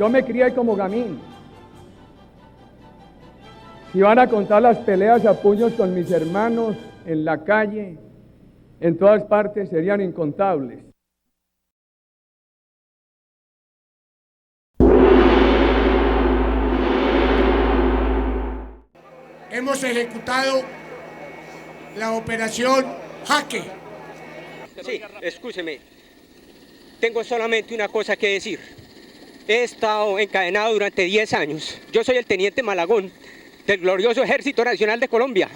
Yo me crié como gamín. Si van a contar las peleas a puños con mis hermanos en la calle, en todas partes, serían incontables. Hemos ejecutado la operación Jaque. Sí, escúcheme. Tengo solamente una cosa que decir. He estado encadenado durante 10 años. Yo soy el teniente Malagón del glorioso Ejército Nacional de Colombia,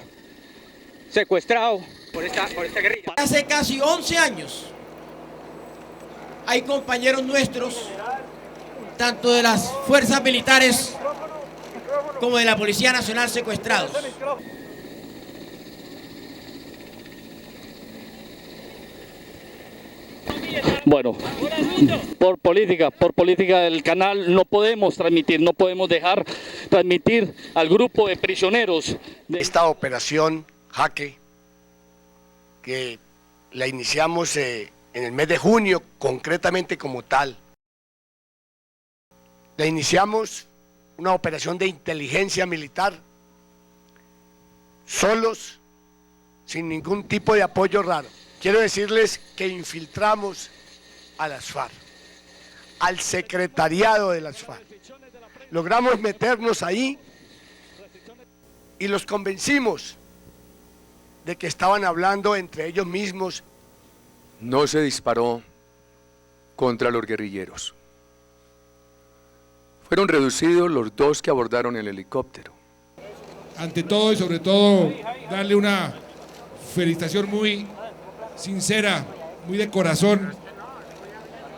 secuestrado por esta guerrilla. Hace casi 11 años hay compañeros nuestros, tanto de las fuerzas militares como de la Policía Nacional, secuestrados. Bueno, por política del canal no podemos transmitir, no podemos dejar transmitir al grupo de prisioneros. Esta operación Jaque, que la iniciamos en el mes de junio, concretamente como tal. La iniciamos una operación de inteligencia militar, solos, sin ningún tipo de apoyo raro. Quiero decirles que infiltramos a las FARC, al secretariado de las FARC. Logramos meternos ahí y los convencimos de que estaban hablando entre ellos mismos. No se disparó contra los guerrilleros. Fueron reducidos los 2 que abordaron el helicóptero. Ante todo y sobre todo, darle una felicitación muy sincera, muy de corazón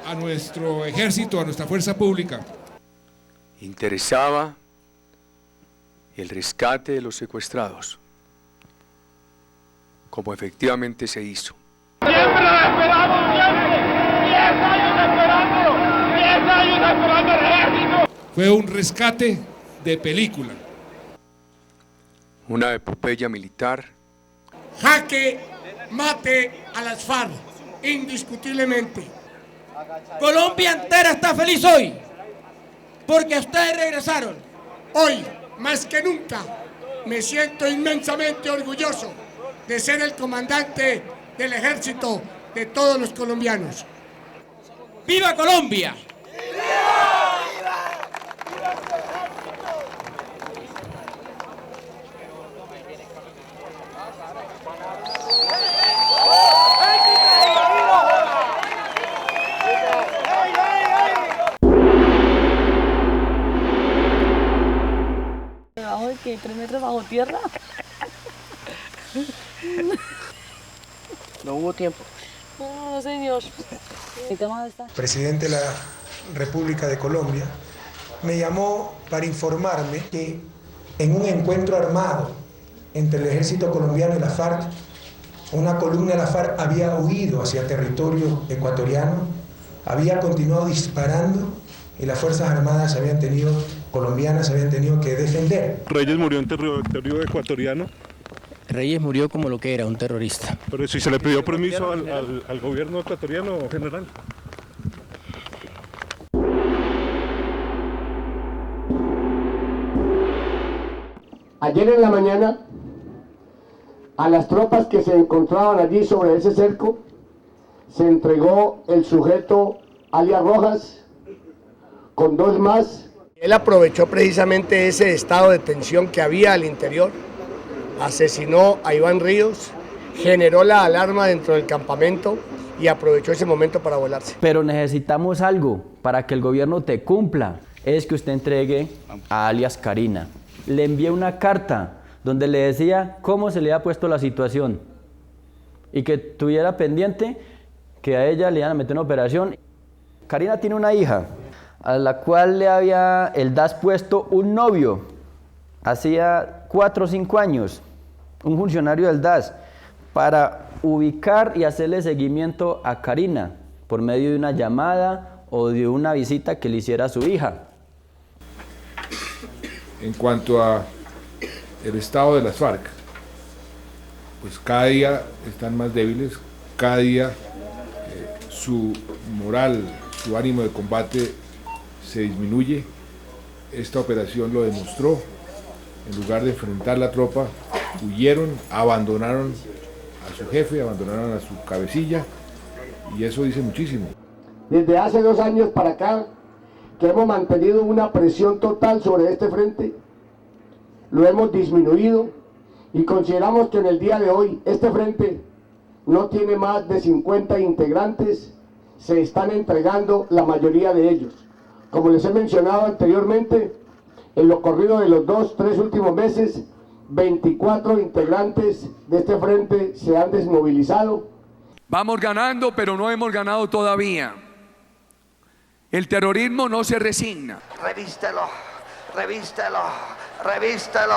a nuestro ejército, a nuestra fuerza pública. Interesaba el rescate de los secuestrados, como efectivamente se hizo. ¡Siempre lo esperamos, siempre! ¡10 años esperando! ¡10 años esperando al ejército! Fue un rescate de película. Una epopeya militar. Jaque mate a las FARC, indiscutiblemente. Colombia entera está feliz hoy, porque ustedes regresaron. Hoy, más que nunca, me siento inmensamente orgulloso de ser el comandante del ejército de todos los colombianos. ¡Viva Colombia! ¿Debajo de qué? ¿3 metros bajo tierra? No hubo tiempo. No, señor. Presidente de la República de Colombia me llamó para informarme que en un encuentro armado entre el ejército colombiano y la FARC, una columna de la FARC había huido hacia territorio ecuatoriano, había continuado disparando y las Fuerzas Armadas colombianas habían tenido que defender. Reyes murió en territorio ecuatoriano. Reyes murió como lo que era, un terrorista. Pero si se le pidió permiso al gobierno ecuatoriano general. Ayer en la mañana, a las tropas que se encontraban allí sobre ese cerco, se entregó el sujeto alias Rojas con 2 más. Él aprovechó precisamente ese estado de tensión que había al interior, asesinó a Iván Ríos, generó la alarma dentro del campamento y aprovechó ese momento para volarse. Pero necesitamos algo para que el gobierno te cumpla, es que usted entregue a alias Karina. Le envié una carta donde le decía cómo se le ha puesto la situación y que tuviera pendiente que a ella le iban a meter una operación. Karina tiene una hija a la cual le había el DAS puesto un novio hacía 4 o 5 años, un funcionario del DAS, para ubicar y hacerle seguimiento a Karina por medio de una llamada o de una visita que le hiciera a su hija. En cuanto a el estado de las FARC, pues cada día están más débiles, cada día su moral, su ánimo de combate se disminuye. Esta operación lo demostró. En lugar de enfrentar la tropa, huyeron, abandonaron a su jefe, abandonaron a su cabecilla, y eso dice muchísimo. Desde hace 2 años para acá, que hemos mantenido una presión total sobre este frente, lo hemos disminuido y consideramos que en el día de hoy este frente no tiene más de 50 integrantes, se están entregando la mayoría de ellos. Como les he mencionado anteriormente, en lo corrido de los 2-3 últimos meses, 24 integrantes de este frente se han desmovilizado. Vamos ganando, pero no hemos ganado todavía. El terrorismo no se resigna. Revístelo, revístelo, revístelo,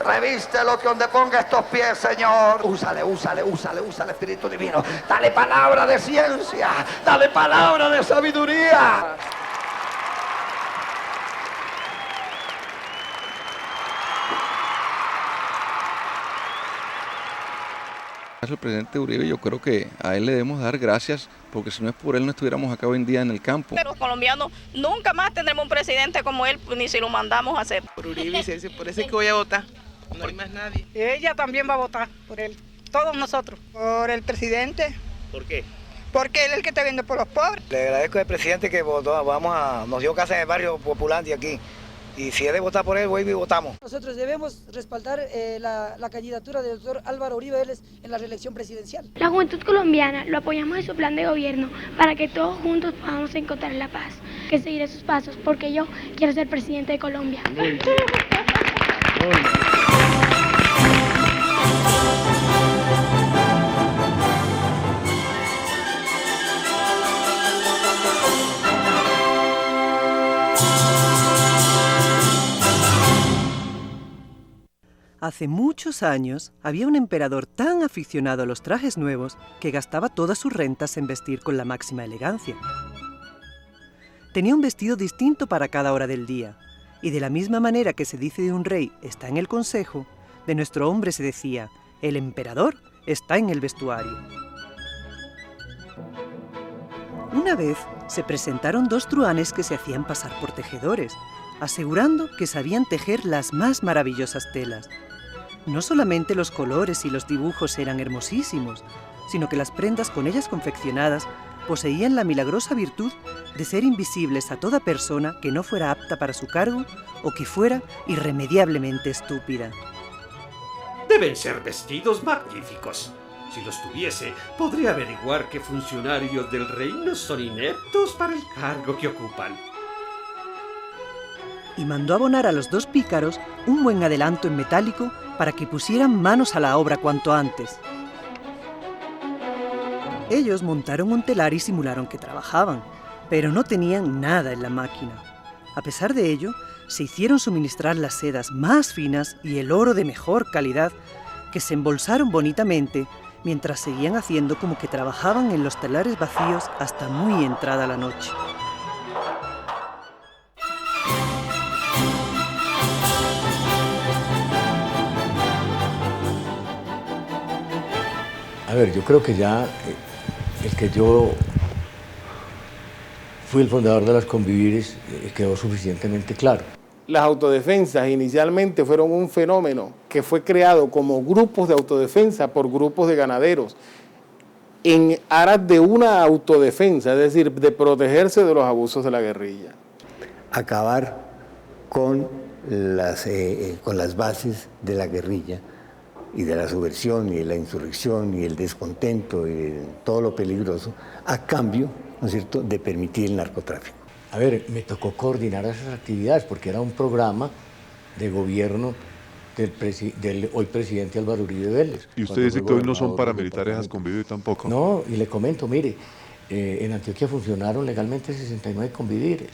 revístelo, que donde ponga estos pies, Señor. Úsale, úsale, úsale, úsale, Espíritu Divino. Dale palabra de ciencia, dale palabra de sabiduría. El presidente Uribe, yo creo que a él le debemos dar gracias, porque si no es por él no estuviéramos acá hoy en día en el campo. Los colombianos nunca más tendremos un presidente como él, ni si lo mandamos a hacer. Por Uribe, por eso es que voy a votar, no hay más nadie. Ella también va a votar por él, todos nosotros. Por el presidente. ¿Por qué? Porque él es el que está viendo por los pobres. Le agradezco al presidente que votó, nos dio casa en el barrio popular de aquí. Y si es de votar por él, voy y votamos. Nosotros debemos respaldar la candidatura del doctor Álvaro Uribe Vélez en la reelección presidencial. La juventud colombiana lo apoyamos en su plan de gobierno para que todos juntos podamos encontrar la paz. Que seguiré sus pasos porque yo quiero ser presidente de Colombia. Muy bien. Hace muchos años había un emperador tan aficionado a los trajes nuevos que gastaba todas sus rentas en vestir con la máxima elegancia. Tenía un vestido distinto para cada hora del día, y de la misma manera que se dice de un rey está en el consejo, de nuestro hombre se decía, el emperador está en el vestuario. Una vez se presentaron 2 truhanes que se hacían pasar por tejedores, asegurando que sabían tejer las más maravillosas telas. No solamente los colores y los dibujos eran hermosísimos, sino que las prendas con ellas confeccionadas poseían la milagrosa virtud de ser invisibles a toda persona que no fuera apta para su cargo o que fuera irremediablemente estúpida. Deben ser vestidos magníficos. Si los tuviese, podría averiguar qué funcionarios del reino son ineptos para el cargo que ocupan. Y mandó abonar a los 2 pícaros un buen adelanto en metálico para que pusieran manos a la obra cuanto antes. Ellos montaron un telar y simularon que trabajaban, pero no tenían nada en la máquina. A pesar de ello, se hicieron suministrar las sedas más finas y el oro de mejor calidad, que se embolsaron bonitamente mientras seguían haciendo como que trabajaban en los telares vacíos hasta muy entrada la noche. A ver, yo creo que ya el que yo fui el fundador de las Convivires quedó suficientemente claro. Las autodefensas inicialmente fueron un fenómeno que fue creado como grupos de autodefensa por grupos de ganaderos en aras de una autodefensa, es decir, de protegerse de los abusos de la guerrilla. Acabar con las bases de la guerrilla y de la subversión y de la insurrección y el descontento y de todo lo peligroso, a cambio, ¿no es cierto?, de permitir el narcotráfico. A ver, me tocó coordinar esas actividades porque era un programa de gobierno del hoy presidente Álvaro Uribe Vélez. ¿Y usted dice que hoy no son paramilitares las Convivir tampoco? No, y le comento, mire, en Antioquia funcionaron legalmente 69 Convivires.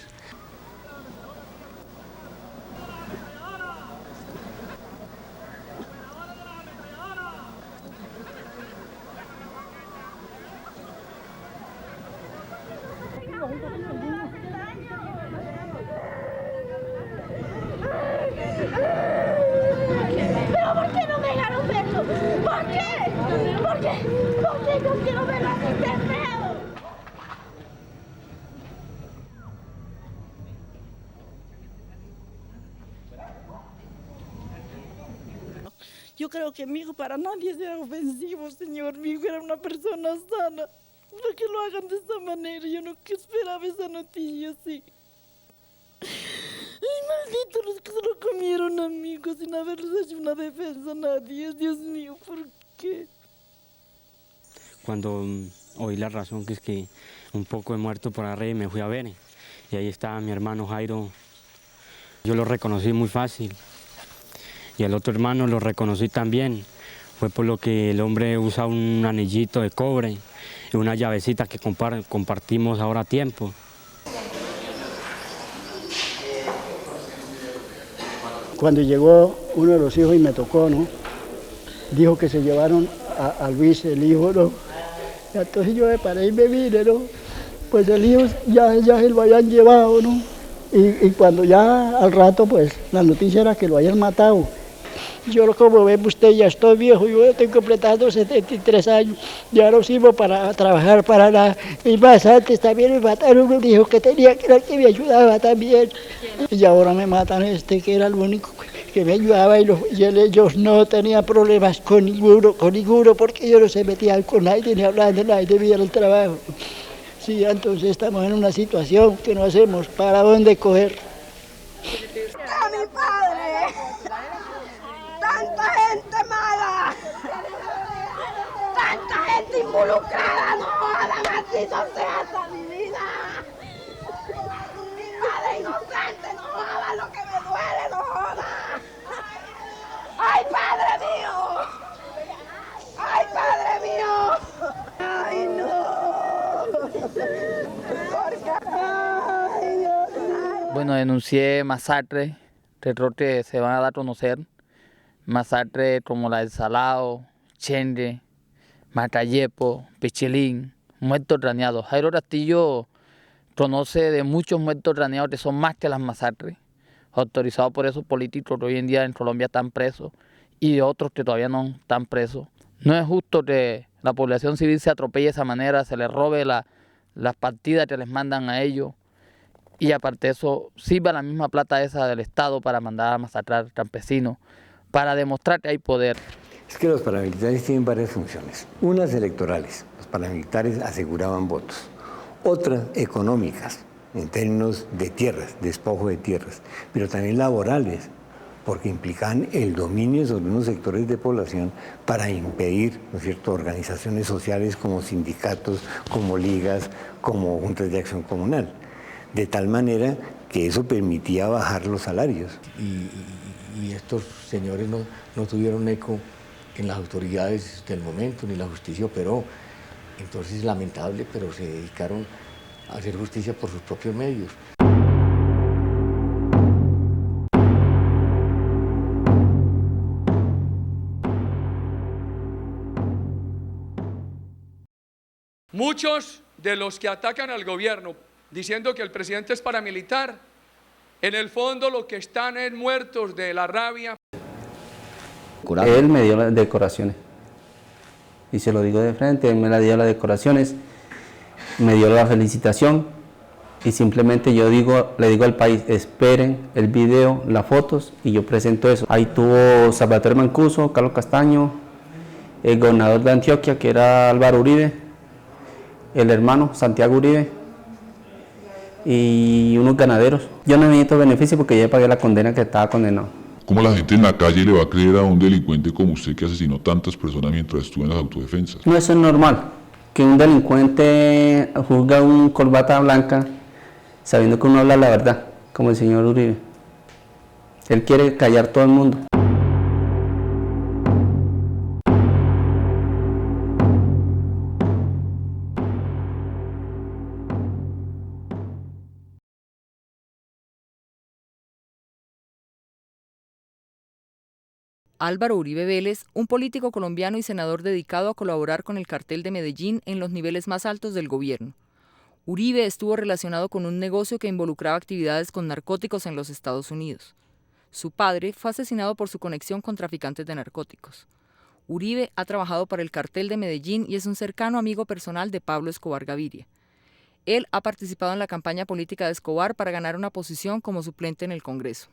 ¿Pero por qué no me dejaron verlo? ¿Por qué? ¿Por qué? ¿Por qué no quiero verlo así tan feo? creo que mi hijo para nadie sea ofensivo, señor. Mi hijo era una persona sana. No que lo hagan de esta manera, yo no esperaba esa noticia así. Ay, malditos los que se lo comieron, amigos, sin haberles hecho una defensa a nadie. Dios mío, ¿por qué? Cuando oí la razón, que es que un poco he muerto por arriba, me fui a ver. Y ahí estaba mi hermano Jairo. Yo lo reconocí muy fácil. Y el otro hermano lo reconocí también. Fue por lo que el hombre usa un anillito de cobre y una llavecita que compartimos ahora a tiempo. Cuando llegó uno de los hijos y me tocó, ¿no? Dijo que se llevaron a Luis, el hijo, ¿no? Y entonces yo me paré y me vine, ¿no? Pues el hijo ya se lo habían llevado, ¿no? Y cuando ya al rato, pues la noticia era que lo habían matado. Yo, como ve usted, ya estoy viejo, yo estoy completando 73 años, ya no sirvo para trabajar para nada. Y más antes también me mataron un hijo que tenía, que era el que me ayudaba también. Y ahora me matan que era el único que me ayudaba y ellos no tenían problemas con ninguno, porque yo no se metían con nadie, ni hablaban de nadie, debían el trabajo. Sí, entonces estamos en una situación que no hacemos, ¿para dónde coger? ¡A mi padre! ¡Tanta gente mala! ¡Tanta gente involucrada! ¡No jodan así, no se hace mi vida! ¡Mi padre inocente! ¡No jodan lo que me duele! ¡No jodan! ¡Ay, padre mío! ¡Ay, padre mío! ¡Ay, no! Bueno, denuncié masacres, que se van a dar a conocer. Masacres como la de Salao, Chende, Macayepo, Pichilín, muertos craneados. Jairo Castillo conoce de muchos muertos craneados que son más que las masacres, autorizados por esos políticos que hoy en día en Colombia están presos y de otros que todavía no están presos. No es justo que la población civil se atropelle de esa manera, se les robe las partidas que les mandan a ellos y aparte de eso sirva la misma plata esa del Estado para mandar a masacrar campesinos, para demostrar que hay poder. Es que los paramilitares tienen varias funciones. Unas electorales, los paramilitares aseguraban votos. Otras económicas, en términos de tierras, despojo de tierras, pero también laborales, porque implicaban el dominio sobre unos sectores de población para impedir, ¿no es cierto?, organizaciones sociales como sindicatos, como ligas, como juntas de acción comunal. De tal manera que eso permitía bajar los salarios. Y estos señores no tuvieron eco en las autoridades del momento, ni la justicia operó. Entonces, lamentable, pero se dedicaron a hacer justicia por sus propios medios. Muchos de los que atacan al gobierno diciendo que el presidente es paramilitar, en el fondo lo que están es muertos de la rabia. Él me dio las decoraciones, y se lo digo de frente, él me dio las decoraciones, me dio la felicitación, y simplemente yo le digo al país, esperen el video, las fotos, y yo presento eso. Ahí tuvo Salvatore Mancuso, Carlos Castaño, el gobernador de Antioquia, que era Álvaro Uribe, el hermano Santiago Uribe, y unos ganaderos. Yo no necesito beneficio porque ya pagué la condena que estaba condenado. ¿Cómo la gente en la calle le va a creer a un delincuente como usted que asesinó tantas personas mientras estuvo en las autodefensas? No, eso es normal, que un delincuente juzga un corbata blanca sabiendo que uno habla la verdad, como el señor Uribe. Él quiere callar todo el mundo. Álvaro Uribe Vélez, un político colombiano y senador dedicado a colaborar con el cartel de Medellín en los niveles más altos del gobierno. Uribe estuvo relacionado con un negocio que involucraba actividades con narcóticos en los Estados Unidos. Su padre fue asesinado por su conexión con traficantes de narcóticos. Uribe ha trabajado para el cartel de Medellín y es un cercano amigo personal de Pablo Escobar Gaviria. Él ha participado en la campaña política de Escobar para ganar una posición como suplente en el Congreso.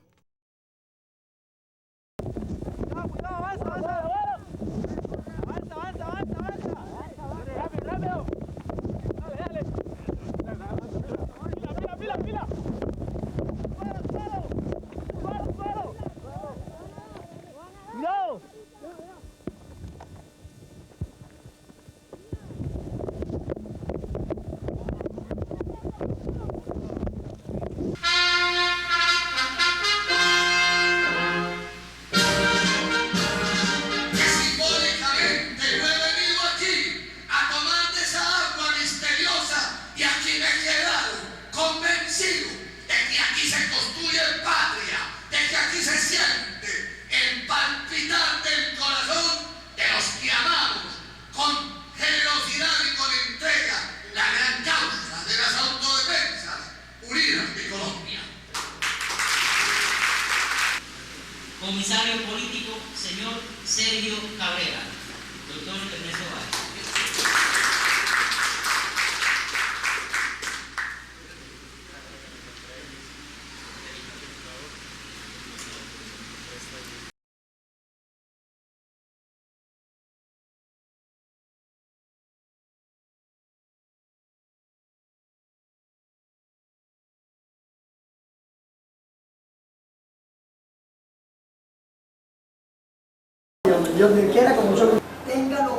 Y donde quiera como nosotros, téngalo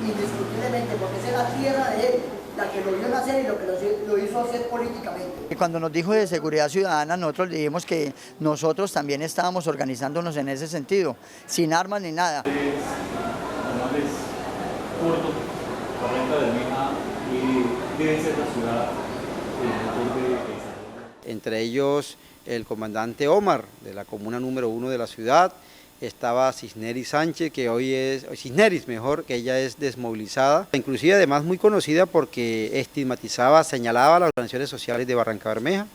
indiscutiblemente, porque esa es la tierra de él, la que lo vio nacer y lo que lo hizo hacer políticamente. Cuando nos dijo de seguridad ciudadana, nosotros le dijimos que nosotros también estábamos organizándonos en ese sentido, sin armas ni nada. Entre ellos el comandante Omar, de la comuna número 1 de la ciudad, estaba Cisneris Sánchez, que hoy es, Cisneris mejor, que ella es desmovilizada, inclusive además muy conocida porque estigmatizaba, señalaba a las organizaciones sociales de Barrancabermeja.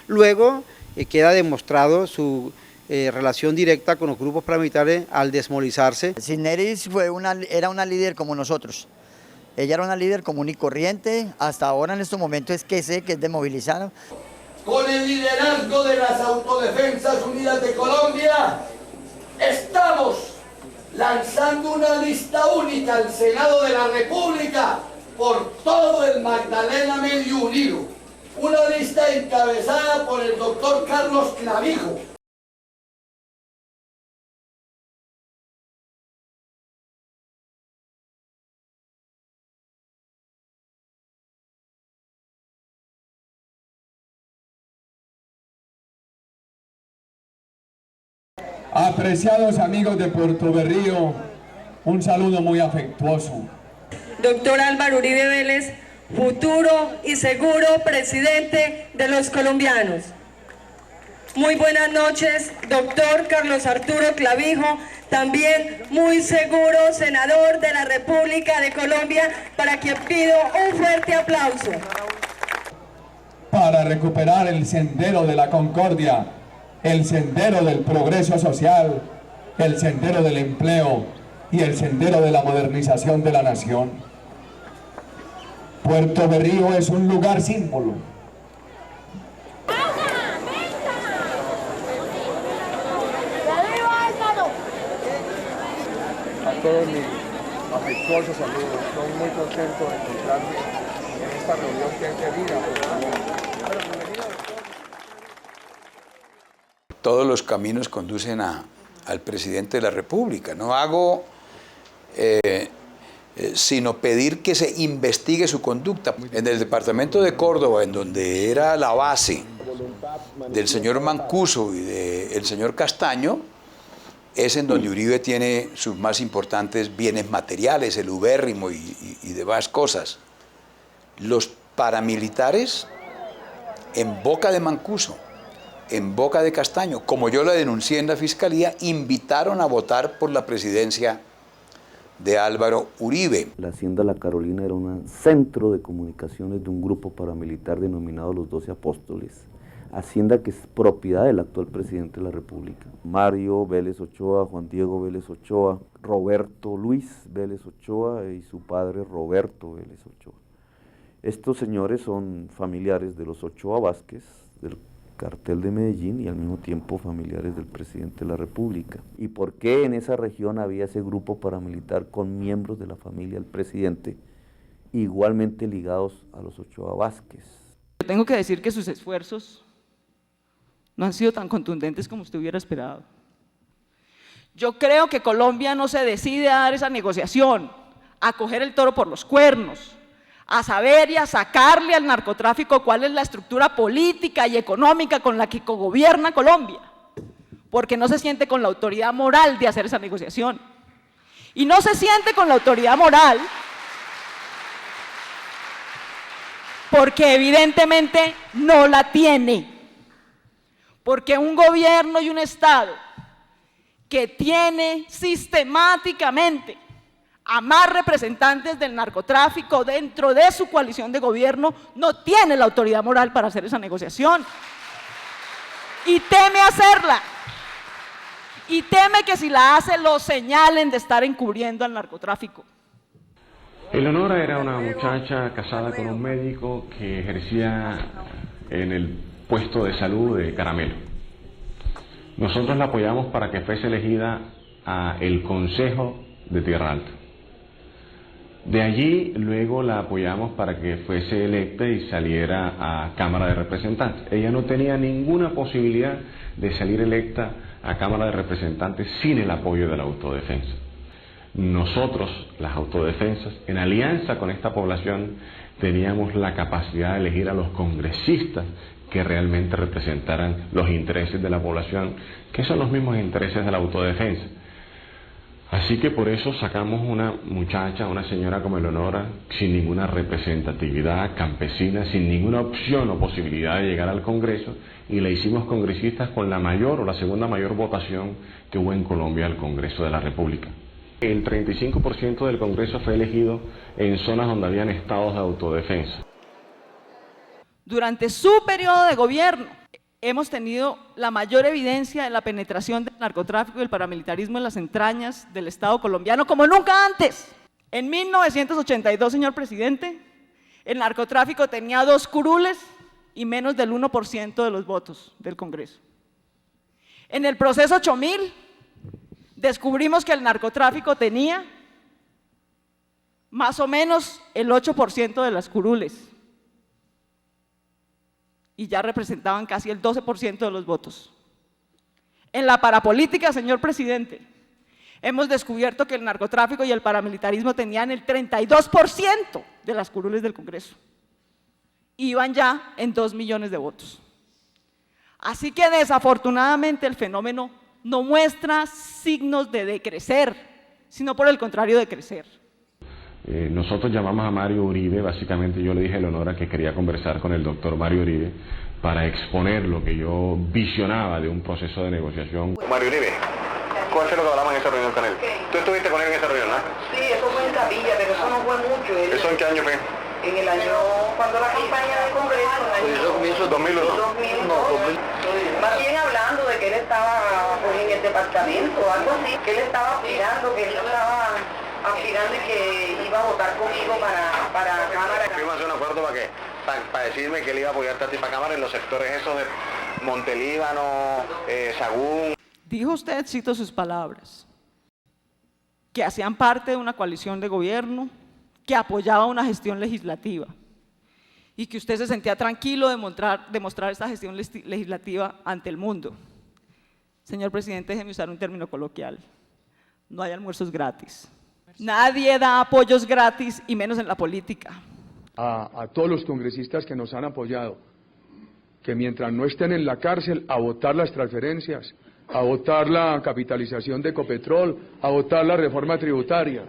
Luego queda demostrado su relación directa con los grupos paramilitares al desmovilizarse. Cisneris era una líder como nosotros. Ella era una líder común y corriente, hasta ahora en estos momentos es que sé que es desmovilizada. Con el liderazgo de las Autodefensas Unidas de Colombia, estamos lanzando una lista única al Senado de la República por todo el Magdalena Medio Unido. Una lista encabezada por el doctor Carlos Clavijo. Apreciados amigos de Puerto Berrío, un saludo muy afectuoso. Doctor Álvaro Uribe Vélez, futuro y seguro presidente de los colombianos. Muy buenas noches, doctor Carlos Arturo Clavijo, también muy seguro senador de la República de Colombia, para quien pido un fuerte aplauso. Para recuperar el sendero de la concordia, el sendero del progreso social, el sendero del empleo y el sendero de la modernización de la nación. Puerto Berrío es un lugar símbolo. A todos mis afectuosos saludos, estoy muy contento de encontrarme en esta reunión que es de vida. Todos los caminos conducen al presidente de la República. No hago sino pedir que se investigue su conducta. En el departamento de Córdoba, en donde era la base del señor Mancuso y del señor Castaño, es en donde Uribe tiene sus más importantes bienes materiales, el ubérrimo y demás cosas. Los paramilitares, en boca de Mancuso, en boca de Castaño, como yo la denuncié en la Fiscalía, invitaron a votar por la presidencia de Álvaro Uribe. La Hacienda La Carolina era un centro de comunicaciones de un grupo paramilitar denominado Los 12 Apóstoles. Hacienda que es propiedad del actual presidente de la República. Mario Vélez Ochoa, Juan Diego Vélez Ochoa, Roberto Luis Vélez Ochoa y su padre Roberto Vélez Ochoa. Estos señores son familiares de los Ochoa Vázquez, del cartel de Medellín, y al mismo tiempo familiares del presidente de la República. ¿Y por qué en esa región había ese grupo paramilitar con miembros de la familia del presidente, igualmente ligados a los Ochoa Vázquez? Tengo que decir que sus esfuerzos no han sido tan contundentes como usted hubiera esperado. Yo creo que Colombia no se decide a dar esa negociación, a coger el toro por los cuernos, a saber y a sacarle al narcotráfico cuál es la estructura política y económica con la que gobierna Colombia, porque no se siente con la autoridad moral de hacer esa negociación. Y no se siente con la autoridad moral porque evidentemente no la tiene, porque un gobierno y un Estado que tiene sistemáticamente a más representantes del narcotráfico dentro de su coalición de gobierno no tiene la autoridad moral para hacer esa negociación y teme hacerla, y teme que si la hace lo señalen de estar encubriendo al narcotráfico. Eleonora era una muchacha casada con un médico que ejercía en el puesto de salud de Caramelo. Nosotros la apoyamos para que fuese elegida a el Consejo de Tierra Alta. De allí luego la apoyamos para que fuese electa y saliera a Cámara de Representantes. Ella no tenía ninguna posibilidad de salir electa a Cámara de Representantes sin el apoyo de la autodefensa. Nosotros, las autodefensas, en alianza con esta población, teníamos la capacidad de elegir a los congresistas que realmente representaran los intereses de la población, que son los mismos intereses de la autodefensa. Así que por eso sacamos una muchacha, una señora como Eleonora, sin ninguna representatividad campesina, sin ninguna opción o posibilidad de llegar al Congreso, y la hicimos congresistas con la mayor o la segunda mayor votación que hubo en Colombia al Congreso de la República. El 35% del Congreso fue elegido en zonas donde habían estados de autodefensa. Durante su periodo de gobierno hemos tenido la mayor evidencia de la penetración del narcotráfico y el paramilitarismo en las entrañas del Estado colombiano como nunca antes. En 1982, señor presidente, el narcotráfico tenía 2 curules y menos del 1% de los votos del Congreso. En el proceso 8000 descubrimos que el narcotráfico tenía más o menos el 8% de las curules y ya representaban casi el 12% de los votos. En la parapolítica, señor presidente, hemos descubierto que el narcotráfico y el paramilitarismo tenían el 32% de las curules del Congreso. Iban ya en 2 millones de votos. Así que desafortunadamente el fenómeno no muestra signos de decrecer, sino por el contrario de crecer. Nosotros llamamos a Mario Uribe, básicamente yo le dije a Eleonora que quería conversar con el doctor Mario Uribe para exponer lo que yo visionaba de un proceso de negociación. Mario Uribe, ¿cuál fue lo que hablamos en esa reunión con él? ¿Tú estuviste con él en esa reunión, no? Sí, eso fue en Capilla, pero eso no fue mucho. ¿Eso en qué año fue? En el año, cuando la campaña del Congreso, en el año 2001. 2002. Más bien hablando de que él estaba en el departamento, algo así, que él estaba aspirando, que él estaba aspirando y que iba a votar conmigo para Cámara. Fuimos a hacer un acuerdo para qué, para decirme que él iba a apoyar tanto para Cámara en los sectores esos de Montelíbano, Sagún. Dijo usted, cito sus palabras, que hacían parte de una coalición de gobierno, que apoyaba una gestión legislativa y que usted se sentía tranquilo de mostrar esta gestión legislativa ante el mundo. Señor presidente, déjeme usar un término coloquial, no hay almuerzos gratis. Nadie da apoyos gratis y menos en la política. A todos los congresistas que nos han apoyado, que mientras no estén en la cárcel, a votar las transferencias, a votar la capitalización de Ecopetrol, a votar la reforma tributaria.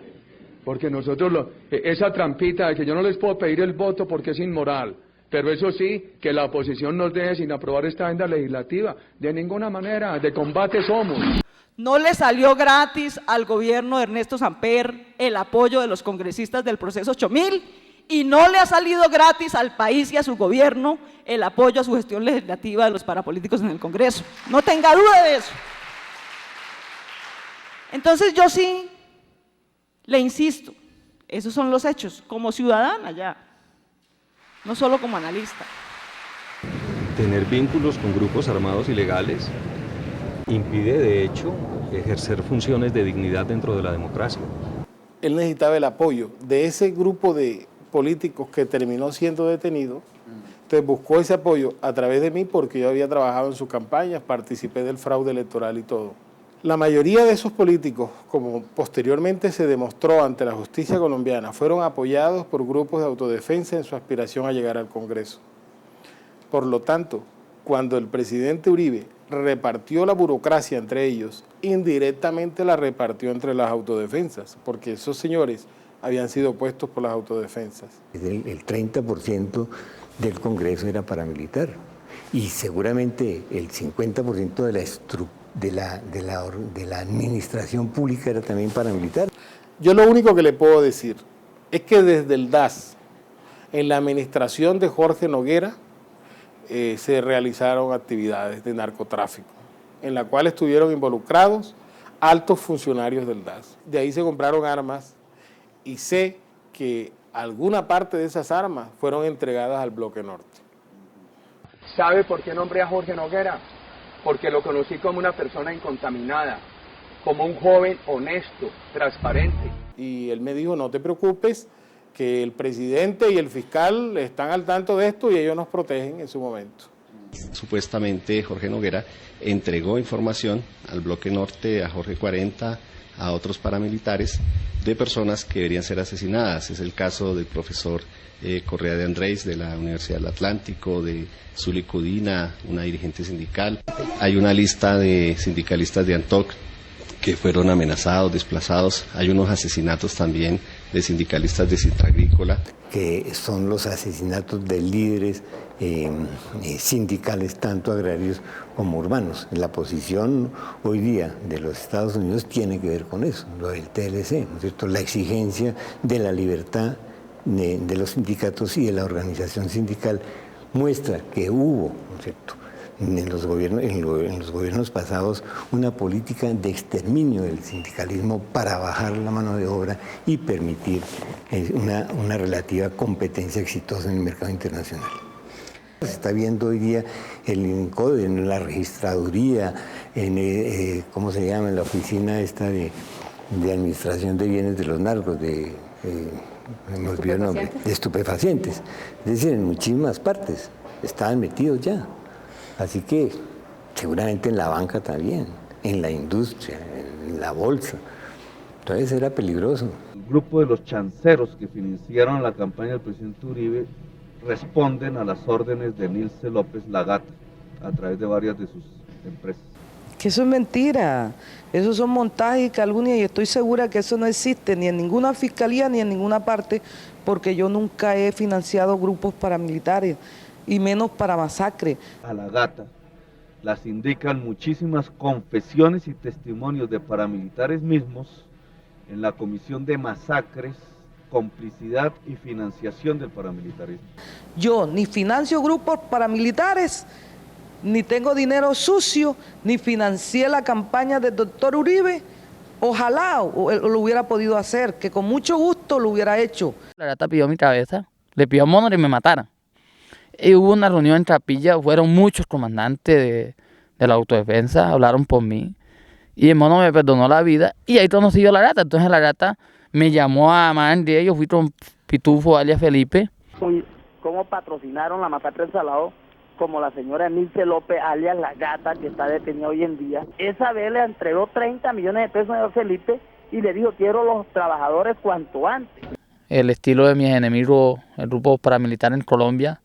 Porque nosotros, esa trampita de que yo no les puedo pedir el voto porque es inmoral, pero eso sí, que la oposición nos deje sin aprobar esta agenda legislativa, de ninguna manera, de combate somos. No le salió gratis al gobierno de Ernesto Samper el apoyo de los congresistas del proceso 8000 y no le ha salido gratis al país y a su gobierno el apoyo a su gestión legislativa de los parapolíticos en el Congreso. No tenga duda de eso. Entonces yo sí le insisto, esos son los hechos, como ciudadana ya, no solo como analista. Tener vínculos con grupos armados ilegales impide, de hecho, ejercer funciones de dignidad dentro de la democracia. Él necesitaba el apoyo de ese grupo de políticos que terminó siendo detenido, entonces buscó ese apoyo a través de mí porque yo había trabajado en sus campañas, participé del fraude electoral y todo. La mayoría de esos políticos, como posteriormente se demostró ante la justicia colombiana, fueron apoyados por grupos de autodefensa en su aspiración a llegar al Congreso. Por lo tanto, cuando el presidente Uribe repartió la burocracia entre ellos, indirectamente la repartió entre las autodefensas, porque esos señores habían sido puestos por las autodefensas. El 30% del Congreso era paramilitar y seguramente el 50% de la administración pública era también paramilitar. Yo lo único que le puedo decir es que desde el DAS, en la administración de Jorge Noguera, se realizaron actividades de narcotráfico, en la cual estuvieron involucrados altos funcionarios del DAS. De ahí se compraron armas y sé que alguna parte de esas armas fueron entregadas al Bloque Norte. ¿Sabe por qué nombré a Jorge Noguera? Porque lo conocí como una persona incontaminada, como un joven honesto, transparente. Y él me dijo, no te preocupes, que el presidente y el fiscal están al tanto de esto y ellos nos protegen en su momento. Supuestamente Jorge Noguera entregó información al Bloque Norte, a Jorge 40 a otros paramilitares de personas que deberían ser asesinadas. Es el caso del profesor Correa de Andrés de la Universidad del Atlántico, de Zuli Cudina, una dirigente sindical. Hay una lista de sindicalistas de Antoc que fueron amenazados, desplazados. Hay unos asesinatos también de sindicalistas de Sintra Agrícola. Que son los asesinatos de líderes sindicales, tanto agrarios como urbanos. La posición hoy día de los Estados Unidos tiene que ver con eso, lo del TLC, ¿no es cierto? La exigencia de la libertad de los sindicatos y de la organización sindical muestra que hubo, ¿no es cierto?, en los gobiernos pasados una política de exterminio del sindicalismo para bajar la mano de obra y permitir una relativa competencia exitosa en el mercado internacional. Se está viendo hoy día el INCODE, en la registraduría, ¿cómo se llama?, en la oficina esta de administración de bienes de los narcos, me olvidó el nombre, de estupefacientes. Es decir, en muchísimas partes estaban metidos ya. Así que seguramente en la banca también, en la industria, en la bolsa. Entonces era peligroso. El grupo de los chanceros que financiaron la campaña del presidente Uribe responden a las órdenes de Nilce López Lagata a través de varias de sus empresas. Que eso es mentira, esos son montajes y calumnias, y estoy segura que eso no existe ni en ninguna fiscalía ni en ninguna parte, porque yo nunca he financiado grupos paramilitares, y menos para masacre. A Lagata las indican muchísimas confesiones y testimonios de paramilitares mismos en la comisión de masacres, complicidad y financiación del paramilitarismo. Yo ni financio grupos paramilitares, ni tengo dinero sucio, ni financié la campaña del doctor Uribe. Ojalá lo hubiera podido hacer, que con mucho gusto lo hubiera hecho. La rata pidió mi cabeza, le pidió a Mono que me matara. Y hubo una reunión en Trapilla, fueron muchos comandantes de la autodefensa, hablaron por mí. Y el Mono me perdonó la vida y ahí conocí yo a la rata. Entonces la rata me llamó a Mandé, yo fui con Pitufo alias Felipe. ¿Cómo patrocinaron la masacre del Salado? Como la señora Nilce López alias La Gata, que está detenida hoy en día. Esa vez le entregó 30 millones de pesos a Felipe y le dijo: quiero los trabajadores cuanto antes. El estilo de mis enemigos, el grupo paramilitar en Colombia,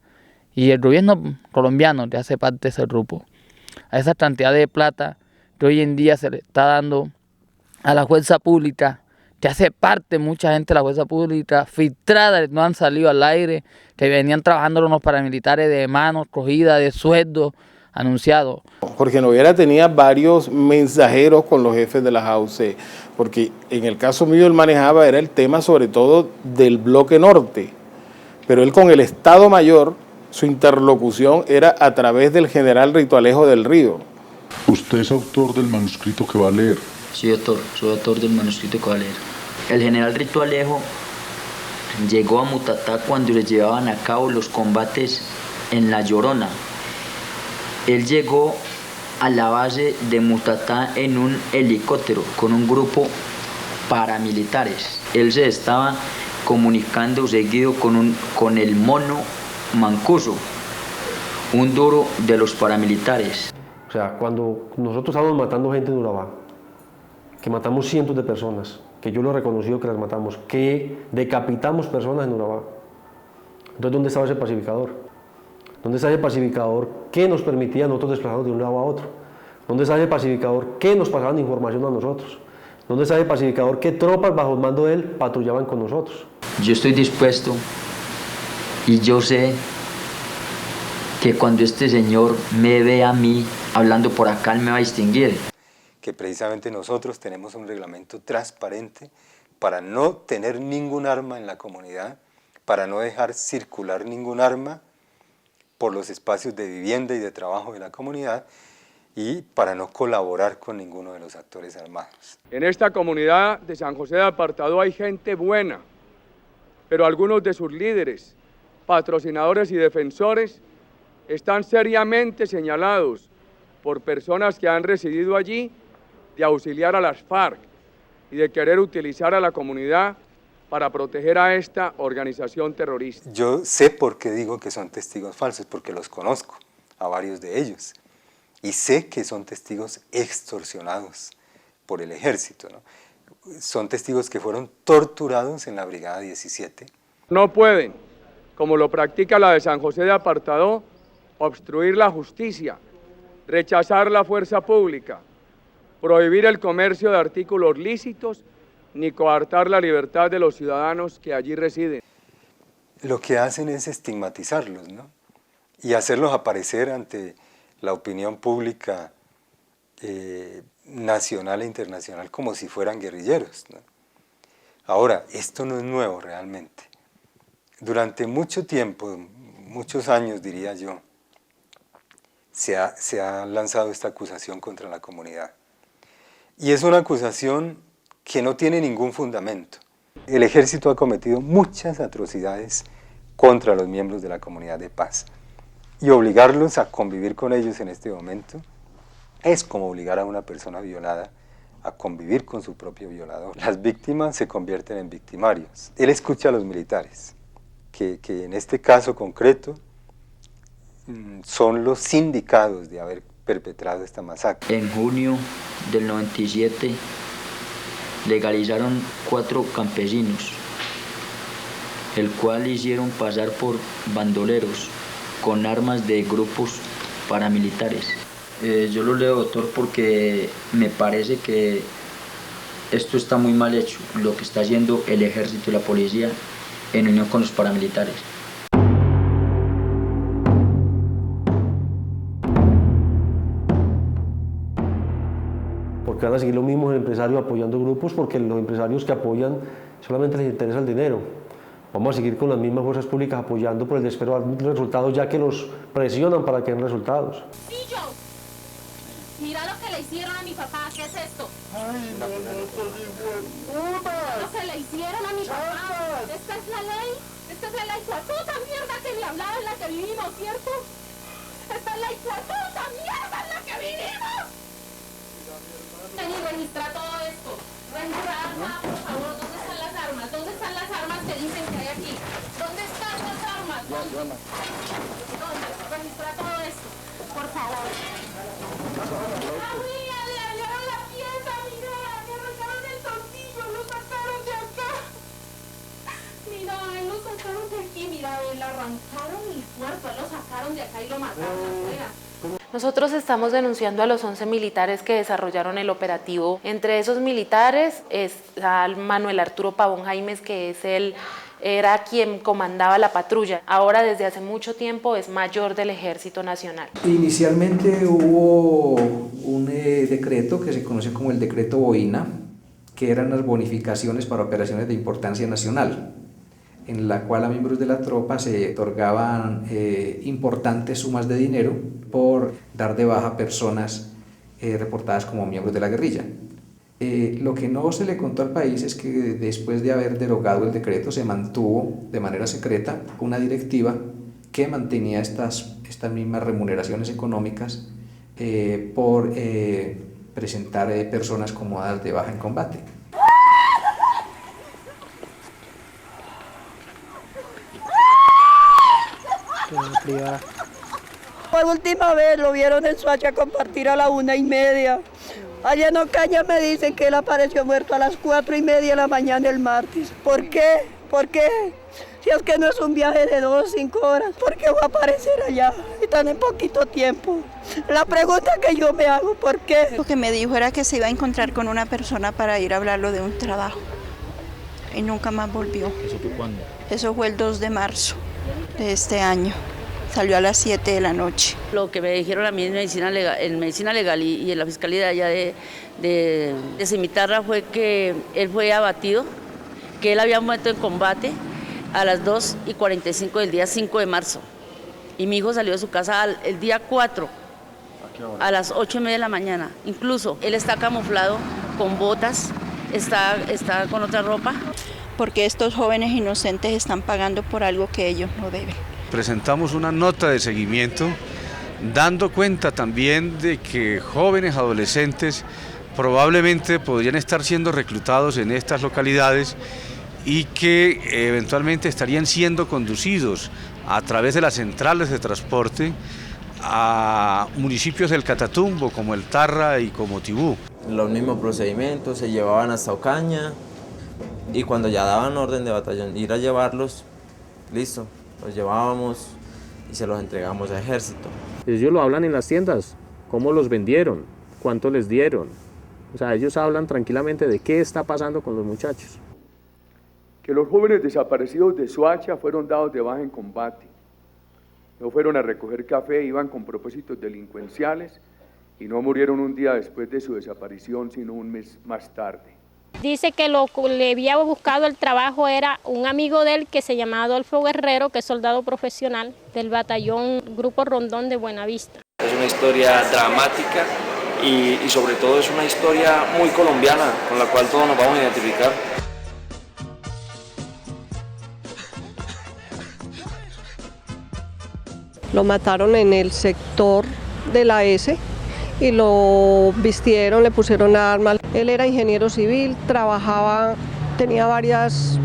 y el gobierno colombiano que hace parte de ese grupo, a esa cantidad de plata que hoy en día se le está dando a la fuerza pública, que hace parte mucha gente de la fuerza pública, filtrada, no han salido al aire, que venían trabajando con los paramilitares de manos cogidas, de sueldos anunciados. Jorge Noguera tenía varios mensajeros con los jefes de las AUC, porque en el caso mío él manejaba, era el tema sobre todo del bloque norte, pero él con el Estado Mayor, su interlocución era a través del general Rito Alejo del Río. ¿Usted es autor del manuscrito que va a leer? Soy autor del manuscrito que va a leer. El general Rito Alejo llegó a Mutatá cuando le llevaban a cabo los combates en La Llorona. Él llegó a la base de Mutatá en un helicóptero con un grupo paramilitares. Él se estaba comunicando seguido con el Mono Mancuso, un duro de los paramilitares. O sea, cuando nosotros estábamos matando gente en Urabá, que matamos cientos de personas, que yo lo he reconocido que las matamos, que decapitamos personas en Urabá. Entonces, ¿dónde estaba ese pacificador? ¿Dónde está ese pacificador que nos permitía a nosotros desplazarnos de un lado a otro? ¿Dónde está ese pacificador que nos pasaban información a nosotros? ¿Dónde está ese pacificador que tropas bajo el mando de él patrullaban con nosotros? Yo estoy dispuesto y yo sé que cuando este señor me ve a mí hablando por acá, él me va a distinguir. Que precisamente nosotros tenemos un reglamento transparente para no tener ningún arma en la comunidad, para no dejar circular ningún arma por los espacios de vivienda y de trabajo de la comunidad y para no colaborar con ninguno de los actores armados. En esta comunidad de San José de Apartadó hay gente buena, pero algunos de sus líderes, patrocinadores y defensores están seriamente señalados por personas que han residido allí de auxiliar a las FARC y de querer utilizar a la comunidad para proteger a esta organización terrorista. Yo sé por qué digo que son testigos falsos, porque los conozco, a varios de ellos, y sé que son testigos extorsionados por el ejército, ¿no? son testigos que fueron torturados en la Brigada 17. No pueden, como lo practica la de San José de Apartadó, obstruir la justicia, rechazar la fuerza pública, prohibir el comercio de artículos lícitos, ni coartar la libertad de los ciudadanos que allí residen. Lo que hacen es estigmatizarlos, ¿no? Y hacerlos aparecer ante la opinión pública nacional e internacional como si fueran guerrilleros, ¿no? Ahora, esto no es nuevo realmente. Durante mucho tiempo, muchos años diría yo, se ha lanzado esta acusación contra la comunidad. Y es una acusación que no tiene ningún fundamento. El ejército ha cometido muchas atrocidades contra los miembros de la comunidad de paz. Y obligarlos a convivir con ellos en este momento es como obligar a una persona violada a convivir con su propio violador. Las víctimas se convierten en victimarios. Él escucha a los militares, que en este caso concreto son los sindicados de haber perpetrado esta masacre. En junio del 97 legalizaron 4 campesinos, el cual hicieron pasar por bandoleros con armas de grupos paramilitares. Yo lo leo, doctor, porque me parece que esto está muy mal hecho, lo que está haciendo el ejército y la policía en unión con los paramilitares. Porque van a seguir los mismos empresarios apoyando grupos, porque los empresarios que apoyan solamente les interesa el dinero. Vamos a seguir con las mismas fuerzas públicas apoyando por el desespero de resultados, ya que los presionan para que den resultados. Mira lo que le hicieron a mi papá, ¿qué es esto? Ay, no, Lo que le hicieron a mi papá. Esta es la ley, la puta mierda que le hablaba en la que vivimos, ¿cierto? Esta es la puta mierda en la que vivimos. Ven y registra todo esto. Registra armas, por favor, ¿dónde están las armas? ¿Dónde están las armas que dicen que hay aquí? ¿Dónde están las armas? ¿Dónde? Registra todo esto, por favor. Le hallaron la pieza, mira, le arrancaron el tornillo, lo sacaron de acá. Mira, lo sacaron de aquí, mira, le arrancaron el cuerpo, lo sacaron de acá y lo mataron afuera. Nosotros estamos denunciando a los 11 militares que desarrollaron el operativo. Entre esos militares está Manuel Arturo Pavón Jaimes, que era quien comandaba la patrulla. Ahora, desde hace mucho tiempo, es mayor del Ejército Nacional. Inicialmente hubo un decreto que se conoce como el decreto Boina, que eran las bonificaciones para operaciones de importancia nacional, en la cual a miembros de la tropa se otorgaban importantes sumas de dinero por dar de baja personas reportadas como miembros de la guerrilla. Lo que no se le contó al país es que después de haber derogado el decreto se mantuvo de manera secreta una directiva que mantenía estas mismas remuneraciones económicas por presentar personas como dadas de baja en combate. Por última vez lo vieron en Soacha compartir a la 1:30. Allá en Ocaña me dicen que él apareció muerto a las 4:30 de la mañana el martes. ¿Por qué? ¿Por qué? Si es que no es un viaje de 2 o 5 horas, ¿por qué va a aparecer allá y tan en poquito tiempo? La pregunta que yo me hago, ¿por qué? Lo que me dijo era que se iba a encontrar con una persona para ir a hablarlo de un trabajo y nunca más volvió. ¿Eso fue cuándo? Eso fue el 2 de marzo de este año. Salió a las 7 de la noche. Lo que me dijeron a mí en medicina legal y en la fiscalía de allá de Cimitarra fue que él fue abatido, que él había muerto en combate a las 2:45 del día 5 de marzo. Y mi hijo salió de su casa el día 4, a las 8:30 de la mañana. Incluso él está camuflado con botas, está con otra ropa. Porque estos jóvenes inocentes están pagando por algo que ellos no deben. Presentamos una nota de seguimiento dando cuenta también de que jóvenes adolescentes probablemente podrían estar siendo reclutados en estas localidades y que eventualmente estarían siendo conducidos a través de las centrales de transporte a municipios del Catatumbo como El Tarra y como Tibú. los mismos procedimientos, se llevaban hasta Ocaña y cuando ya daban orden de batallón ir a llevarlos, listo, los llevábamos y se los entregamos a Ejército. Ellos lo hablan en las tiendas, cómo los vendieron, cuánto les dieron. O sea, ellos hablan tranquilamente de qué está pasando con los muchachos. Que los jóvenes desaparecidos de Soacha fueron dados de baja en combate. No fueron a recoger café, iban con propósitos delincuenciales y no murieron un día después de su desaparición, sino un mes más tarde. Dice que lo que le había buscado el trabajo era un amigo de él que se llama Adolfo Guerrero, que es soldado profesional del batallón Grupo Rondón de Buenavista. Es una historia dramática y sobre todo es una historia muy colombiana con la cual todos nos vamos a identificar. Lo mataron en el sector de la S y lo vistieron, le pusieron armas. Él era ingeniero civil, trabajaba, tenía varias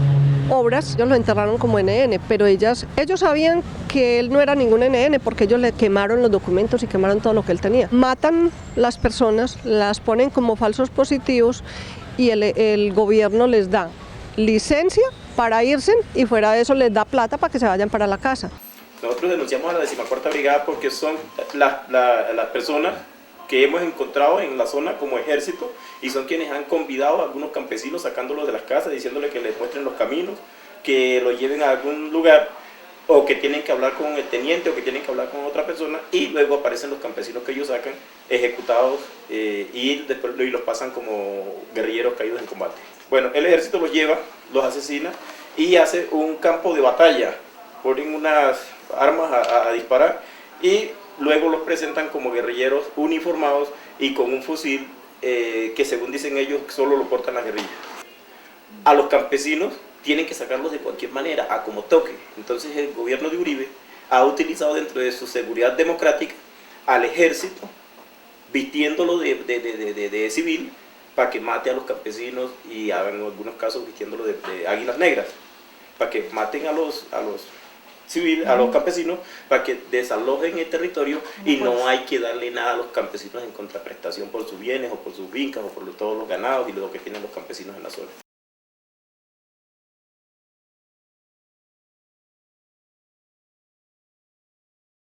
obras. Ellos lo enterraron como NN, pero ellos sabían que él no era ningún NN porque ellos le quemaron los documentos y quemaron todo lo que él tenía. Matan las personas, las ponen como falsos positivos y el gobierno les da licencia para irse y fuera de eso les da plata para que se vayan para la casa. Nosotros denunciamos a la 14ª Brigada porque son las personas que hemos encontrado en la zona como Ejército y son quienes han convidado a algunos campesinos sacándolos de las casas, diciéndole que les muestren los caminos, que los lleven a algún lugar o que tienen que hablar con el teniente o que tienen que hablar con otra persona y luego aparecen los campesinos que ellos sacan ejecutados y después los pasan como guerrilleros caídos en combate. Bueno, el Ejército los lleva, los asesina y hace un campo de batalla, ponen unas armas a disparar y luego los presentan como guerrilleros uniformados y con un fusil que según dicen ellos solo lo portan las guerrillas. A los campesinos tienen que sacarlos de cualquier manera, a como toque. Entonces el gobierno de Uribe ha utilizado dentro de su seguridad democrática al Ejército vistiéndolo de civil para que mate a los campesinos y en algunos casos vistiéndolo de águilas negras, para que maten a los campesinos, para que desalojen el territorio y no hay que darle nada a los campesinos en contraprestación por sus bienes o por sus fincas o por todos los ganados y lo que tienen los campesinos en la zona.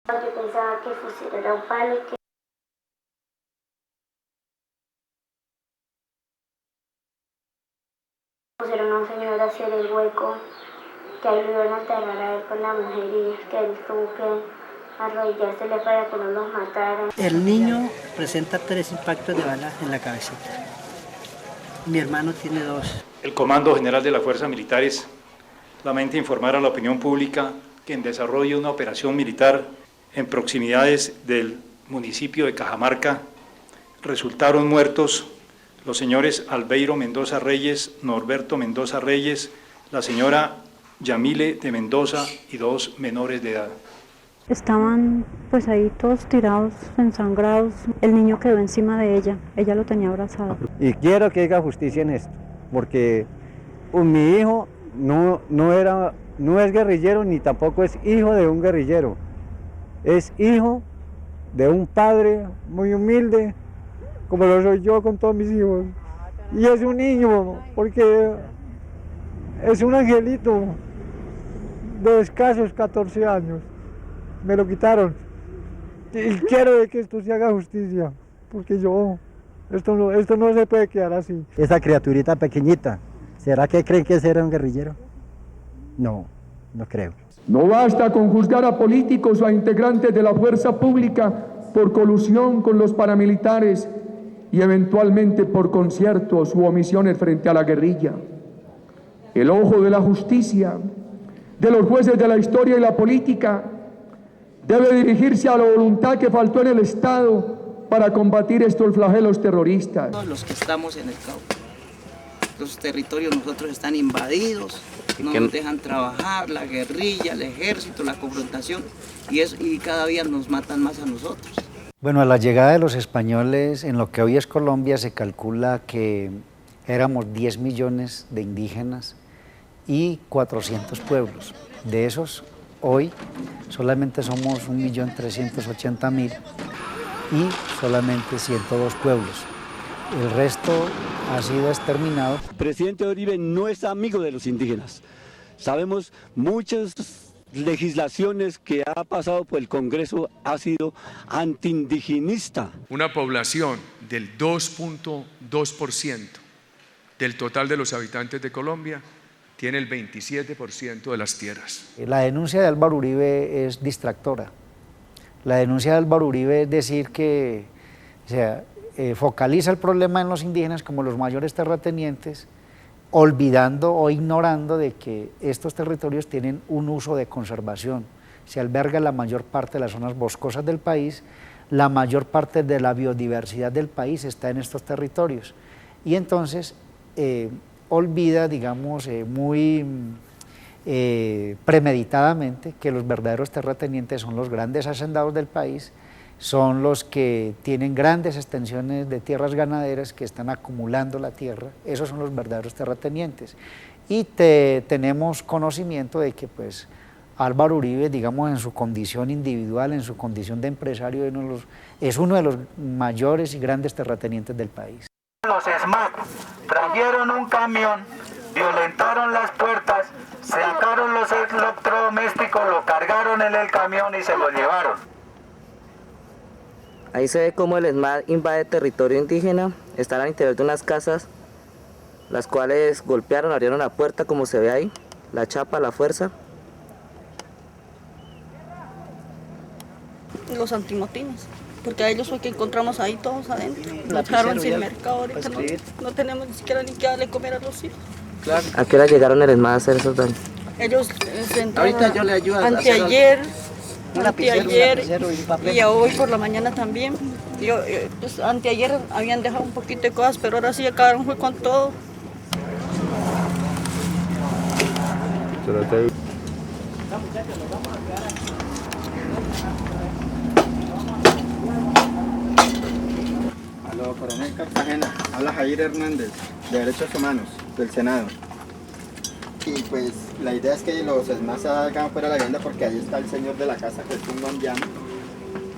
Yo pensaba que el fusil era un palo y que pusieron a un señor a hacer el hueco, que ahí lo iban a enterrar a él con la mujer y que él tuvo que arrodillársele para que no los mataran. El niño presenta 3 impactos de bala en la cabecita. Mi hermano tiene 2. El Comando General de las Fuerzas Militares lamenta informar a la opinión pública que en desarrollo de una operación militar en proximidades del municipio de Cajamarca resultaron muertos los señores Albeiro Mendoza Reyes, Norberto Mendoza Reyes, la señora Yamile de Mendoza y 2 menores de edad. Estaban pues ahí todos tirados, ensangrados. El niño quedó encima de ella lo tenía abrazado. Y quiero que haya justicia en esto, porque mi hijo no es guerrillero ni tampoco es hijo de un guerrillero. Es hijo de un padre muy humilde, como lo soy yo con todos mis hijos. Y es un niño, porque es un angelito de escasos 14 años. Me lo quitaron. Y quiero que esto se haga justicia, porque esto no se puede quedar así. Esa criaturita pequeñita, ¿será que creen que ese era un guerrillero? No creo. No basta con juzgar a políticos o a integrantes de la fuerza pública por colusión con los paramilitares y eventualmente por conciertos u omisiones frente a la guerrilla. El ojo de la justicia, de los jueces de la historia y la política, debe dirigirse a la voluntad que faltó en el Estado para combatir estos flagelos terroristas. Todos los que estamos en el Cauca, los territorios nosotros están invadidos, no nos dejan trabajar, la guerrilla, el ejército, la confrontación, y cada día nos matan más a nosotros. Bueno, a la llegada de los españoles en lo que hoy es Colombia se calcula que éramos 10 millones de indígenas y 400 pueblos. De esos, hoy solamente somos 1.380.000 y solamente 102 pueblos. el resto ha sido exterminado. El presidente Uribe no es amigo de los indígenas. Sabemos muchas legislaciones que ha pasado por el Congreso ha sido antiindigenista. Una población del 2.2% del total de los habitantes de Colombia tiene el 27% de las tierras. La denuncia de Álvaro Uribe es distractora. La denuncia de Álvaro Uribe es decir que, focaliza el problema en los indígenas como los mayores terratenientes, olvidando o ignorando de que estos territorios tienen un uso de conservación. Se alberga la mayor parte de las zonas boscosas del país, la mayor parte de la biodiversidad del país está en estos territorios. Y entonces olvida, digamos, muy premeditadamente que los verdaderos terratenientes son los grandes hacendados del país, son los que tienen grandes extensiones de tierras ganaderas que están acumulando la tierra, esos son los verdaderos terratenientes. Y tenemos conocimiento de que pues Álvaro Uribe, digamos en su condición individual, en su condición de empresario, es uno de los mayores y grandes terratenientes del país. Los ESMAD trajeron un camión, violentaron las puertas, sacaron los electrodomésticos, lo cargaron en el camión y se lo llevaron. Ahí se ve cómo el ESMAD invade territorio indígena, están al interior de unas casas, las cuales golpearon, abrieron la puerta como se ve ahí, la chapa, la fuerza. Los antimotines, porque a ellos fue que encontramos ahí todos adentro. Nos dejaron sin mercado, ahorita no tenemos ni siquiera ni que darle comer a los hijos. Claro. ¿A qué hora llegaron el ESMAD a hacer esos daños? Ellos ahorita yo le ayudo anteayer y hoy por la mañana también. Pues, anteayer habían dejado un poquito de cosas, pero ahora sí acabaron fue con todo. Aló, Coronel Cartagena, habla Jair Hernández, de Derechos Humanos, del Senado. Y pues la idea es que los ESMAD salgan fuera de la vivienda porque ahí está el señor de la casa, que es un colombiano.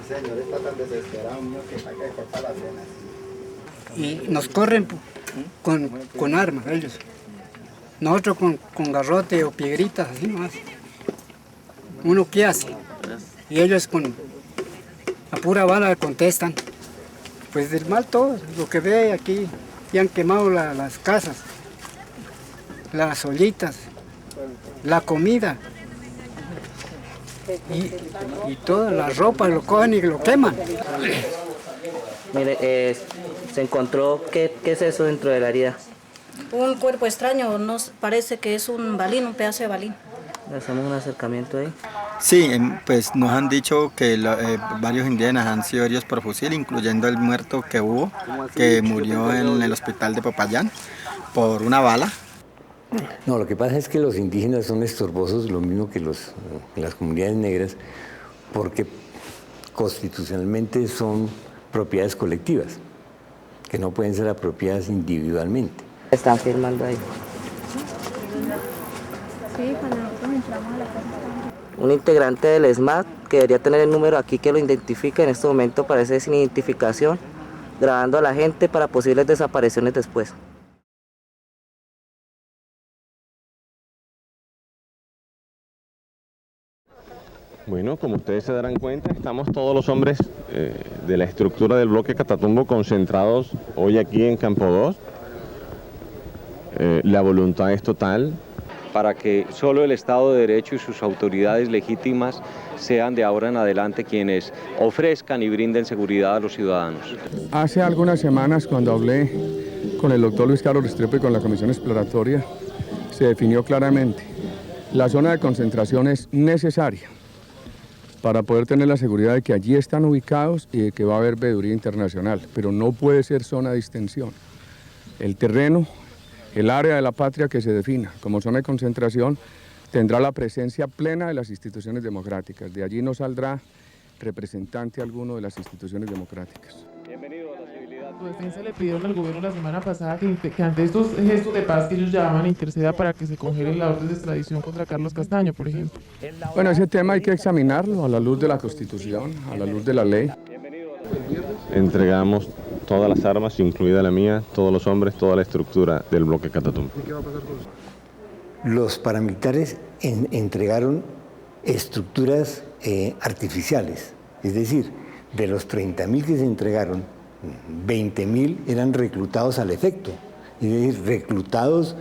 El señor está tan desesperado, mío, que saca de corta las venas. Y nos corren con armas ellos. Nosotros con garrote o piedritas, así nomás. Uno qué hace. Y ellos con la pura bala contestan. Pues del mal todo, lo que ve aquí, ya han quemado las casas, las ollitas, la comida y toda la ropa lo cogen y lo queman. Mire, se encontró, ¿qué es eso dentro de la herida? Un cuerpo extraño, nos parece que es un balín, un pedazo de balín. ¿Le hacemos un acercamiento ahí? Sí, pues nos han dicho que varios indígenas han sido heridos por fusil, incluyendo el muerto que hubo, que murió en el hospital de Popayán por una bala. No, lo que pasa es que los indígenas son estorbosos, lo mismo que las comunidades negras, porque constitucionalmente son propiedades colectivas, que no pueden ser apropiadas individualmente. Están firmando ahí. Sí, cuando nosotros entramos a la casa. Un integrante del ESMAD que debería tener el número aquí que lo identifique, en este momento parece sin identificación, grabando a la gente para posibles desapariciones después. Bueno, como ustedes se darán cuenta, estamos todos los hombres de la estructura del bloque Catatumbo concentrados hoy aquí en Campo 2. La voluntad es total para que solo el Estado de Derecho y sus autoridades legítimas sean de ahora en adelante quienes ofrezcan y brinden seguridad a los ciudadanos. Hace algunas semanas, cuando hablé con el doctor Luis Carlos Restrepo y con la Comisión Exploratoria, se definió claramente: la zona de concentración es necesaria para poder tener la seguridad de que allí están ubicados y de que va a haber veeduría internacional, pero no puede ser zona de distensión. El terreno, el área de la patria que se defina como zona de concentración tendrá la presencia plena de las instituciones democráticas. De allí no saldrá representante alguno de las instituciones democráticas. Su defensa le pidieron al gobierno la semana pasada que ante estos gestos de paz que ellos llaman interceda para que se congele la orden de extradición contra Carlos Castaño, por ejemplo. Bueno, ese tema hay que examinarlo a la luz de la Constitución, a la luz de la ley. Entregamos todas las armas, incluida la mía, todos los hombres, toda la estructura del bloque Catatumbo. ¿Y qué va a pasar con eso? Los paramilitares entregaron estructuras artificiales, es decir, de los 30.000 que se entregaron, 20.000 eran reclutados al efecto, es decir, reclutados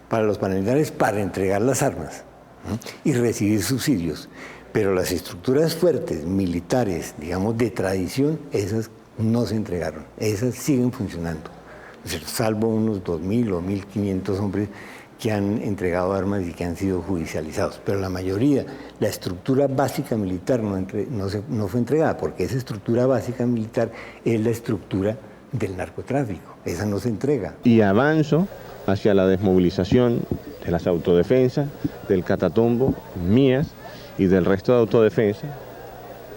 para los paramilitares para entregar las armas, ¿no? Y recibir subsidios. Pero las estructuras fuertes, militares, digamos, de tradición, esas no se entregaron, esas siguen funcionando, salvo unos 2.000 o 1.500 hombres que han entregado armas y que han sido judicializados. Pero la mayoría, la estructura básica militar no fue entregada, porque esa estructura básica militar es la estructura del narcotráfico, esa no se entrega. Y avanzo hacia la desmovilización de las autodefensas, del Catatumbo, mías y del resto de autodefensa,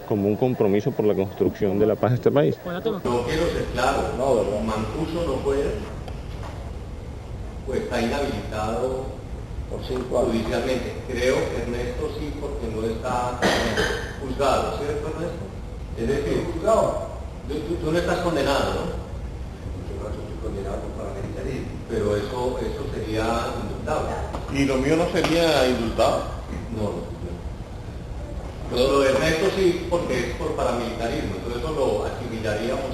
como un compromiso por la construcción de la paz de este país. No quiero ser claro, Mancuso no puede, pues está inhabilitado judicialmente. Creo que Ernesto sí, porque no está juzgado, ¿cierto, Ernesto? Es decir, juzgado. Tú no estás condenado, ¿no? Yo no estoy condenado por paramilitarismo, pero eso sería indultable. ¿Y lo mío no sería indultado? No. Pero lo de Ernesto sí, porque es por paramilitarismo, entonces eso lo asimilaríamos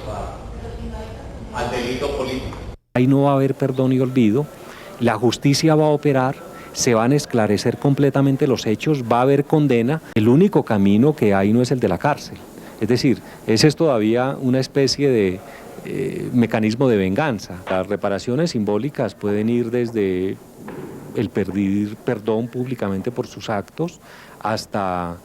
al delito político. Ahí no va a haber perdón y olvido, la justicia va a operar, se van a esclarecer completamente los hechos, va a haber condena, el único camino que hay no es el de la cárcel. Es decir, ese es todavía una especie de mecanismo de venganza. Las reparaciones simbólicas pueden ir desde el pedir perdón públicamente por sus actos hasta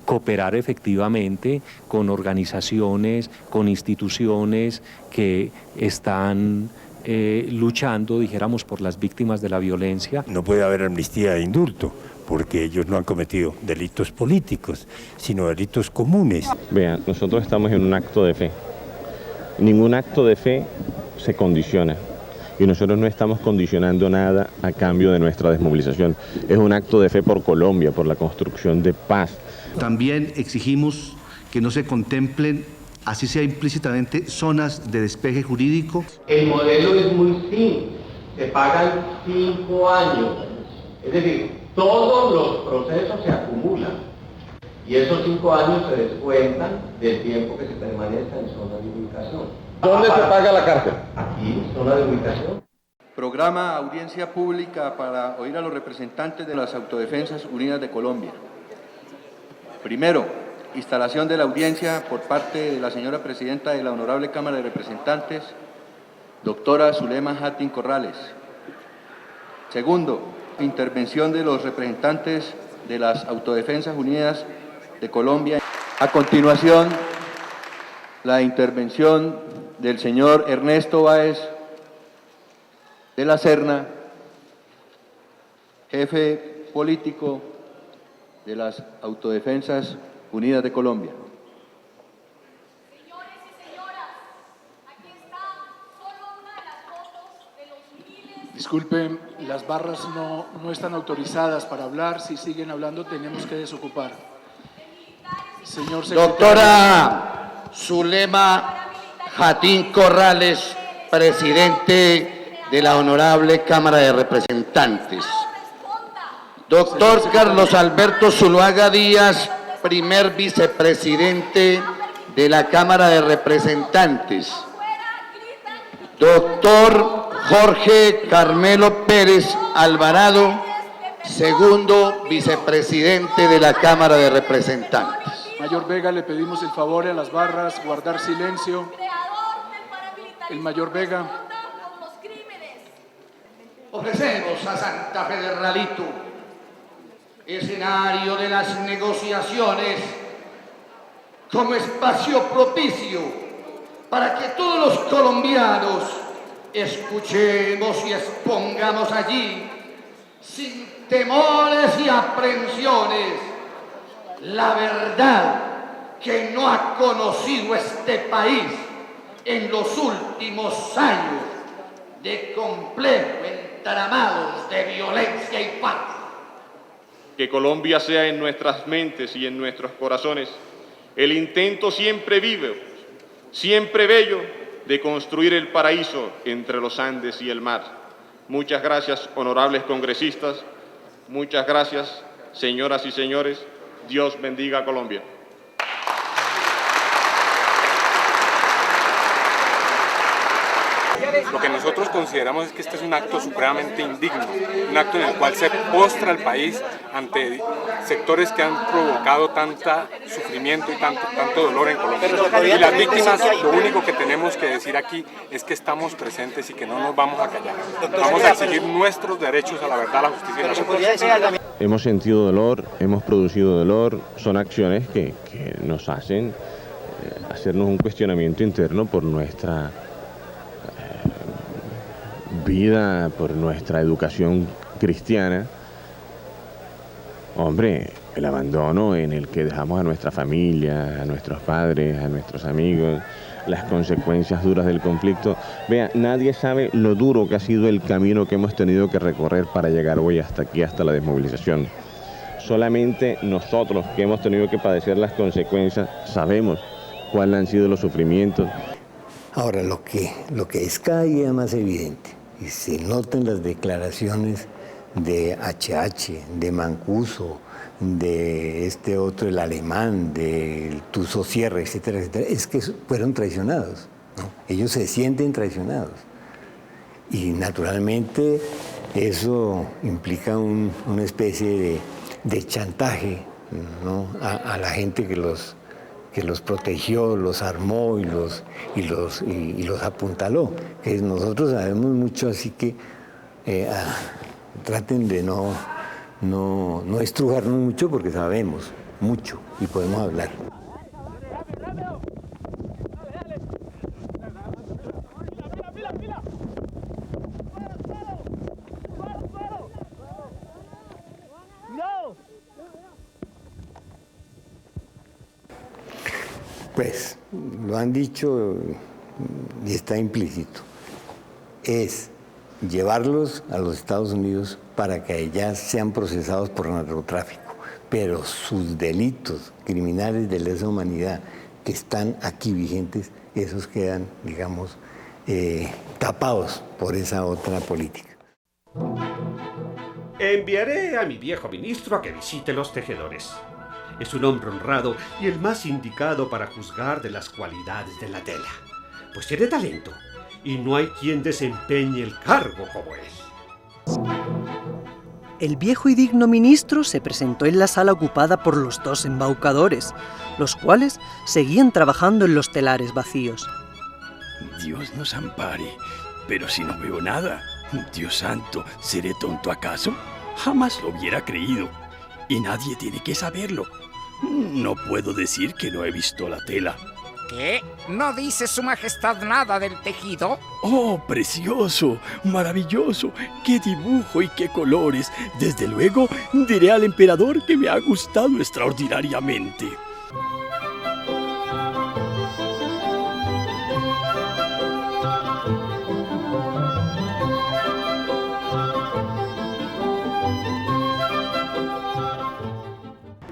cooperar efectivamente con organizaciones, con instituciones que están luchando, dijéramos, por las víctimas de la violencia. No puede haber amnistía e indulto, porque ellos no han cometido delitos políticos, sino delitos comunes. Vean, nosotros estamos en un acto de fe. Ningún acto de fe se condiciona. Y nosotros no estamos condicionando nada a cambio de nuestra desmovilización. Es un acto de fe por Colombia, por la construcción de paz. También exigimos que no se contemplen, así sea implícitamente, zonas de despeje jurídico. El modelo es muy simple, se pagan 5 años, es decir, todos los procesos se acumulan y esos 5 años se descuentan del tiempo que se permanezca en zona de ubicación. ¿Dónde se paga la cárcel? Aquí, zona de ubicación. Programa audiencia pública para oír a los representantes de las Autodefensas Unidas de Colombia. Primero, instalación de la audiencia por parte de la señora presidenta de la Honorable Cámara de Representantes, doctora Zulema Hattin Corrales. Segundo, intervención de los representantes de las Autodefensas Unidas de Colombia. A continuación, la intervención del señor Ernesto Báez de la Serna, jefe político de las Autodefensas Unidas de Colombia. Señores y señoras, aquí está solo una de las fotos de los miles... Disculpen, las barras no están autorizadas para hablar. Si siguen hablando, tenemos que desocupar. Señor secretario. Doctora Zulema Hattin Corrales, presidente de la Honorable Cámara de Representantes. Doctor Carlos Alberto Zuluaga Díaz, primer vicepresidente de la Cámara de Representantes. Doctor Jorge Carmelo Pérez Alvarado, segundo vicepresidente de la Cámara de Representantes. Mayor Vega, le pedimos el favor a las barras guardar silencio. El Mayor Vega. Ofrecemos a Santa Fe de Ralito escenario de las negociaciones como espacio propicio para que todos los colombianos escuchemos y expongamos allí sin temores y aprensiones la verdad que no ha conocido este país en los últimos años de complejo entramados de violencia y paz. Que Colombia sea en nuestras mentes y en nuestros corazones el intento siempre vivo, siempre bello de construir el paraíso entre los Andes y el mar. Muchas gracias, honorables congresistas. Muchas gracias, señoras y señores. Dios bendiga a Colombia. Lo que nosotros consideramos es que este es un acto supremamente indigno, un acto en el cual se postra el país ante sectores que han provocado tanta sufrimiento y tanto dolor en Colombia. Y las víctimas, lo único que tenemos que decir aquí es que estamos presentes y que no nos vamos a callar. Vamos a exigir nuestros derechos a la verdad, a la justicia y la justicia. Hemos sentido dolor, hemos producido dolor, son acciones que nos hacen hacernos un cuestionamiento interno por nuestra vida, por nuestra educación cristiana. Hombre, el abandono en el que dejamos a nuestra familia, a nuestros padres, a nuestros amigos, las consecuencias duras del conflicto. Vea, nadie sabe lo duro que ha sido el camino que hemos tenido que recorrer para llegar hoy hasta aquí, hasta la desmovilización. Solamente nosotros que hemos tenido que padecer las consecuencias sabemos cuáles han sido los sufrimientos. Ahora, lo que es cada día más evidente, y se notan las declaraciones de HH, de Mancuso, de este otro, el alemán, del Tuso Sierra, etcétera, etcétera, es que fueron traicionados, ¿no? Ellos se sienten traicionados. Y naturalmente eso implica una especie de chantaje, ¿no? a la gente que los protegió, los armó y los apuntaló. Que nosotros sabemos mucho, así que traten de no estrujarnos mucho porque sabemos mucho y podemos hablar. Pues, lo han dicho y está implícito, es llevarlos a los Estados Unidos para que allá sean procesados por narcotráfico, pero sus delitos criminales de lesa humanidad que están aquí vigentes, esos quedan, digamos, tapados por esa otra política. Enviaré a mi viejo ministro a que visite los tejedores. Es un hombre honrado y el más indicado para juzgar de las cualidades de la tela, pues tiene talento y no hay quien desempeñe el cargo como él. El viejo y digno ministro se presentó en la sala ocupada por los dos embaucadores, los cuales seguían trabajando en los telares vacíos. Dios nos ampare, pero si no veo nada, Dios santo, ¿seré tonto acaso? Jamás lo hubiera creído, y nadie tiene que saberlo. No puedo decir que no he visto la tela. ¿Qué? ¿No dice su majestad nada del tejido? ¡Oh, precioso! ¡Maravilloso! ¡Qué dibujo y qué colores! Desde luego, diré al emperador que me ha gustado extraordinariamente.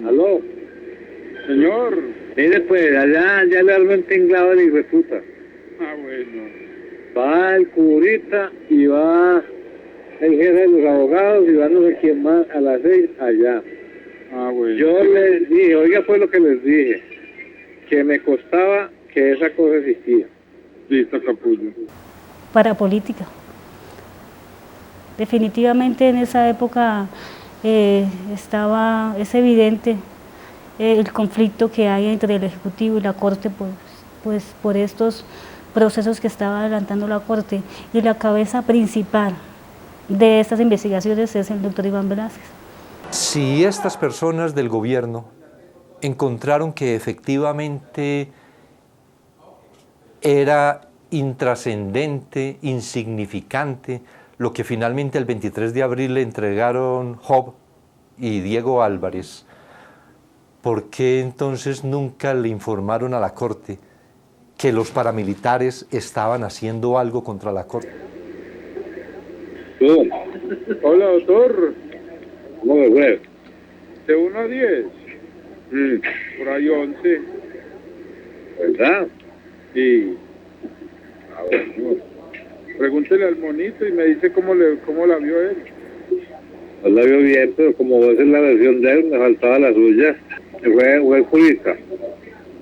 ¿Aló? Señor. Mire pues, allá ya le armó un tinglado de hijo de puta. Ah, bueno. Va el curita y va el jefe de los abogados y va no sé quién más a las 6 allá. Ah, bueno. Yo les dije, oiga pues lo que les dije, que me costaba que esa cosa existía. Listo, capullo. Para política. Definitivamente en esa época es evidente el conflicto que hay entre el Ejecutivo y la Corte por estos procesos que estaba adelantando la Corte, y la cabeza principal de estas investigaciones es el doctor Iván Velázquez. Si estas personas del gobierno encontraron que efectivamente era intrascendente, insignificante, lo que finalmente el 23 de abril le entregaron Job y Diego Álvarez, ¿por qué entonces nunca le informaron a la Corte que los paramilitares estaban haciendo algo contra la Corte? Hola, doctor. ¿Cómo me fue? De 1 a 10. Por ahí 11. ¿Verdad? Sí. Bueno. Pregúntele al monito y me dice cómo la vio él. Pues la vio bien, pero como esa es la versión de él, me faltaba la suya. Fue el curita.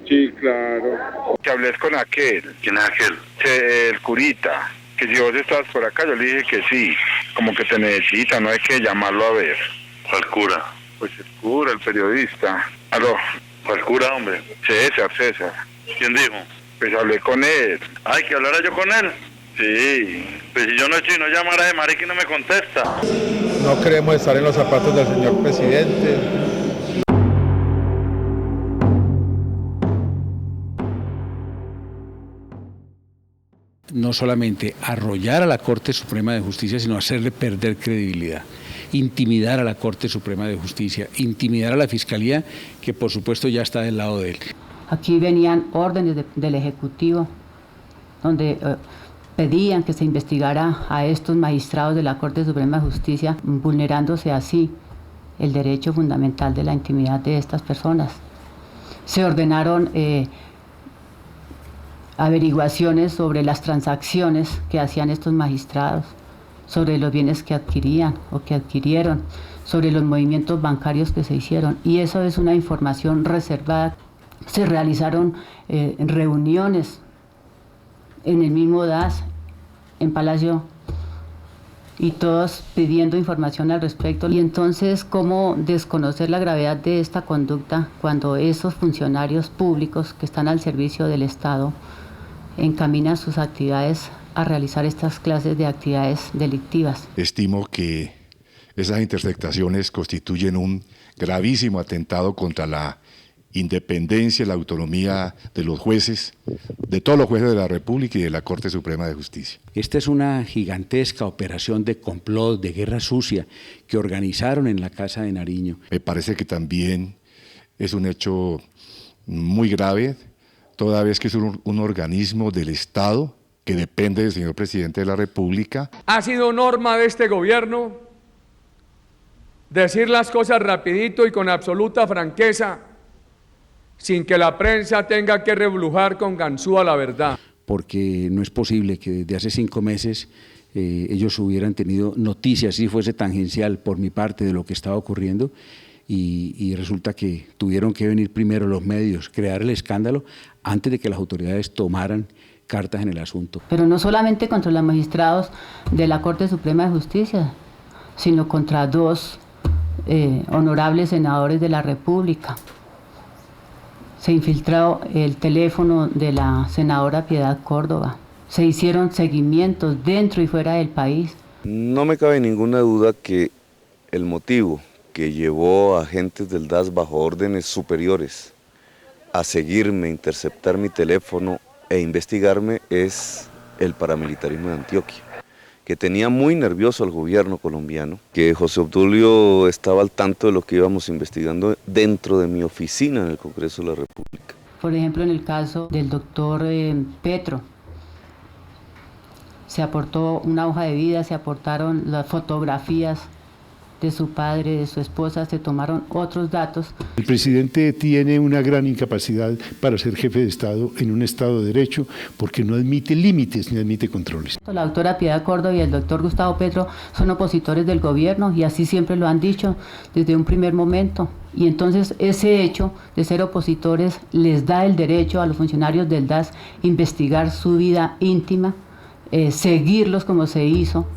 Sí, claro. Que hables con aquel. ¿Quién es aquel? El curita. Que si vos estabas por acá, yo le dije que sí. Como que te necesita, no hay que llamarlo a ver. ¿Cuál cura? Pues el cura, el periodista. Aló. ¿Cuál cura, hombre? César. ¿Quién dijo? Pues hablé con él. Ay, que hablara yo con él. Sí. Pues si yo no estoy, no llamara de marica y no me contesta. No queremos estar en los zapatos del señor presidente. No solamente arrollar a la Corte Suprema de Justicia, sino hacerle perder credibilidad, intimidar a la Corte Suprema de Justicia, intimidar a la Fiscalía, que por supuesto ya está del lado de él. Aquí venían órdenes del Ejecutivo, donde pedían que se investigara a estos magistrados de la Corte Suprema de Justicia, vulnerándose así el derecho fundamental de la intimidad de estas personas. Se ordenaron averiguaciones sobre las transacciones que hacían estos magistrados, sobre los bienes que adquirían o que adquirieron, sobre los movimientos bancarios que se hicieron, y eso es una información reservada. Se realizaron reuniones en el mismo DAS, en Palacio, y todos pidiendo información al respecto. Y entonces, ¿cómo desconocer la gravedad de esta conducta cuando esos funcionarios públicos que están al servicio del Estado encaminan sus actividades a realizar estas clases de actividades delictivas? Estimo que esas interceptaciones constituyen un gravísimo atentado contra la independencia y la autonomía de los jueces, de todos los jueces de la República y de la Corte Suprema de Justicia. Esta es una gigantesca operación de complot, de guerra sucia, que organizaron en la Casa de Nariño. Me parece que también es un hecho muy grave, toda vez que es un organismo del Estado que depende del señor presidente de la República. Ha sido norma de este gobierno decir las cosas rapidito y con absoluta franqueza, sin que la prensa tenga que reblujar con ganzúa la verdad. Porque no es posible que desde hace 5 meses ellos hubieran tenido noticias, si fuese tangencial por mi parte, de lo que estaba ocurriendo, y resulta que tuvieron que venir primero los medios, crear el escándalo, antes de que las autoridades tomaran cartas en el asunto. Pero no solamente contra los magistrados de la Corte Suprema de Justicia, sino contra 2 honorables senadores de la República. Se infiltró el teléfono de la senadora Piedad Córdoba. Se hicieron seguimientos dentro y fuera del país. No me cabe ninguna duda que el motivo que llevó a agentes del DAS bajo órdenes superiores a seguirme, interceptar mi teléfono e investigarme es el paramilitarismo de Antioquia, que tenía muy nervioso al gobierno colombiano, que José Obdulio estaba al tanto de lo que íbamos investigando dentro de mi oficina en el Congreso de la República. Por ejemplo, en el caso del doctor Petro, se aportó una hoja de vida, se aportaron las fotografías de su padre, de su esposa, se tomaron otros datos. El presidente tiene una gran incapacidad para ser jefe de Estado en un Estado de Derecho porque no admite límites ni admite controles. La doctora Piedad Córdoba y el doctor Gustavo Petro son opositores del gobierno y así siempre lo han dicho desde un primer momento. Y entonces ese hecho de ser opositores les da el derecho a los funcionarios del DAS investigar su vida íntima, seguirlos como se hizo.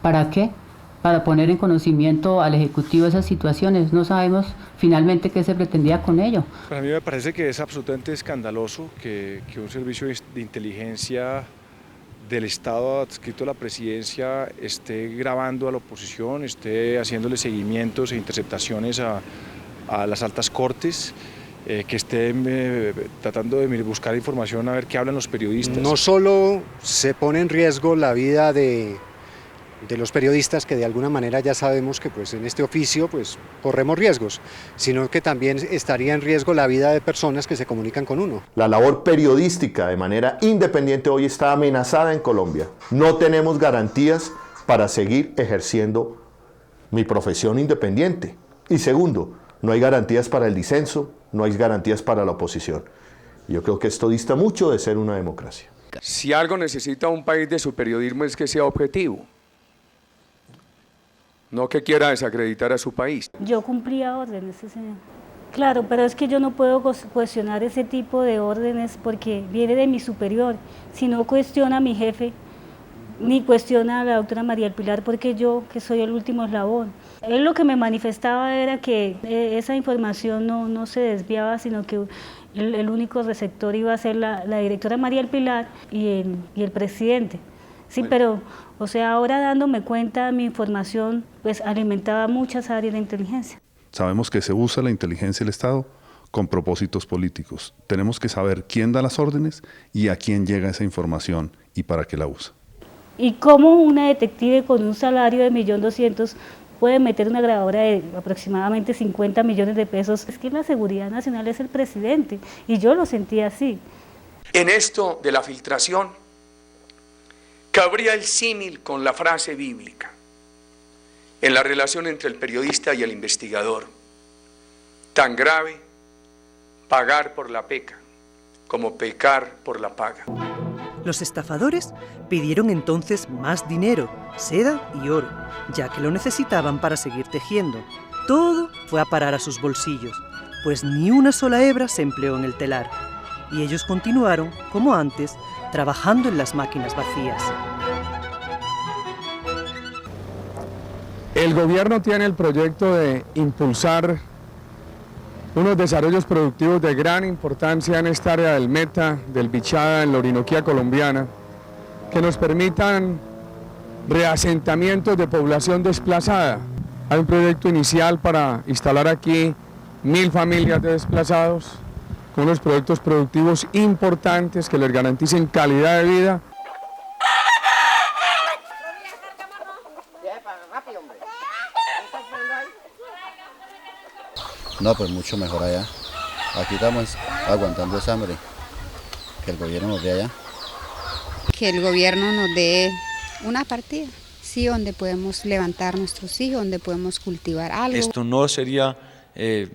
¿Para qué? Para poner en conocimiento al Ejecutivo esas situaciones. No sabemos finalmente qué se pretendía con ello. Para mí me parece que es absolutamente escandaloso que un servicio de inteligencia del Estado adscrito a la presidencia esté grabando a la oposición, esté haciéndole seguimientos e interceptaciones a las altas cortes, que esté tratando de buscar información a ver qué hablan los periodistas. No solo se pone en riesgo la vida de los periodistas, que de alguna manera ya sabemos que pues en este oficio pues corremos riesgos, sino que también estaría en riesgo la vida de personas que se comunican con uno. La labor periodística de manera independiente hoy está amenazada en Colombia. No tenemos garantías para seguir ejerciendo mi profesión independiente. Y segundo, no hay garantías para el disenso, no hay garantías para la oposición. Yo creo que esto dista mucho de ser una democracia. política. Si algo necesita un país de su periodismo es que sea objetivo, no que quiera desacreditar a su país. Yo cumplía órdenes, señor. Claro, pero es que yo no puedo cuestionar ese tipo de órdenes porque viene de mi superior. Si no cuestiona a mi jefe, ni cuestiona a la doctora María del Pilar, porque yo, que soy el último eslabón. Él lo que me manifestaba era que esa información no se desviaba, sino que el único receptor iba a ser la directora María del Pilar y el presidente. Sí, pero, o sea, ahora dándome cuenta, mi información pues alimentaba muchas áreas de inteligencia. Sabemos que se usa la inteligencia del Estado con propósitos políticos. Tenemos que saber quién da las órdenes y a quién llega esa información y para qué la usa. ¿Y cómo una detective con un salario de 1.200.000 puede meter una grabadora de aproximadamente 50 millones de pesos? Es que la seguridad nacional es el presidente, y yo lo sentía así. En esto de la filtración, cabría el símil con la frase bíblica, en la relación entre el periodista y el investigador. Tan grave pagar por la peca como pecar por la paga. Los estafadores pidieron entonces más dinero, seda y oro, ya que lo necesitaban para seguir tejiendo. Todo fue a parar a sus bolsillos, pues ni una sola hebra se empleó en el telar, y ellos continuaron, como antes, trabajando en las máquinas vacías. El gobierno tiene el proyecto de impulsar unos desarrollos productivos de gran importancia en esta área del Meta, del Bichada, en la Orinoquía colombiana, que nos permitan reasentamientos de población desplazada. Hay un proyecto inicial para instalar aquí 1.000 familias de desplazados, con unos proyectos productivos importantes que les garanticen calidad de vida. No, pues mucho mejor allá. Aquí estamos aguantando esa hambre. Que el gobierno nos dé allá. Que el gobierno nos dé una partida, sí, donde podemos levantar nuestros hijos, donde podemos cultivar algo. Esto no sería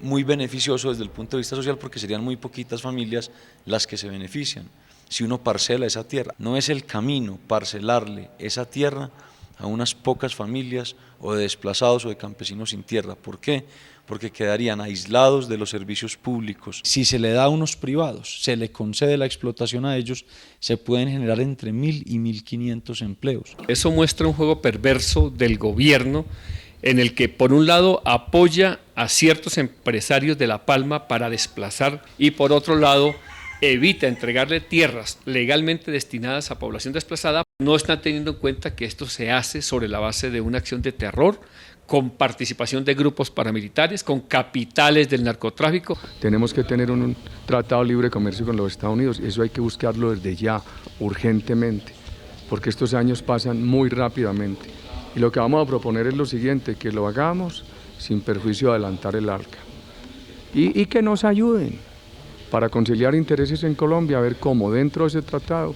muy beneficioso desde el punto de vista social porque serían muy poquitas familias las que se benefician. Si uno parcela esa tierra, no es el camino parcelarle esa tierra a unas pocas familias o de desplazados o de campesinos sin tierra. ¿Por qué? Porque quedarían aislados de los servicios públicos. Si se le da a unos privados, se le concede la explotación a ellos, se pueden generar entre 1.000 y 1.500 empleos. Eso muestra un juego perverso del gobierno en el que por un lado apoya a ciertos empresarios de La Palma para desplazar y por otro lado evita entregarle tierras legalmente destinadas a población desplazada. No están teniendo en cuenta que esto se hace sobre la base de una acción de terror, con participación de grupos paramilitares, con capitales del narcotráfico. Tenemos que tener un tratado de libre comercio con los Estados Unidos, eso hay que buscarlo desde ya, urgentemente, porque estos años pasan muy rápidamente. Y lo que vamos a proponer es lo siguiente, que lo hagamos sin perjuicio de adelantar el arca. Y que nos ayuden para conciliar intereses en Colombia, a ver cómo dentro de ese tratado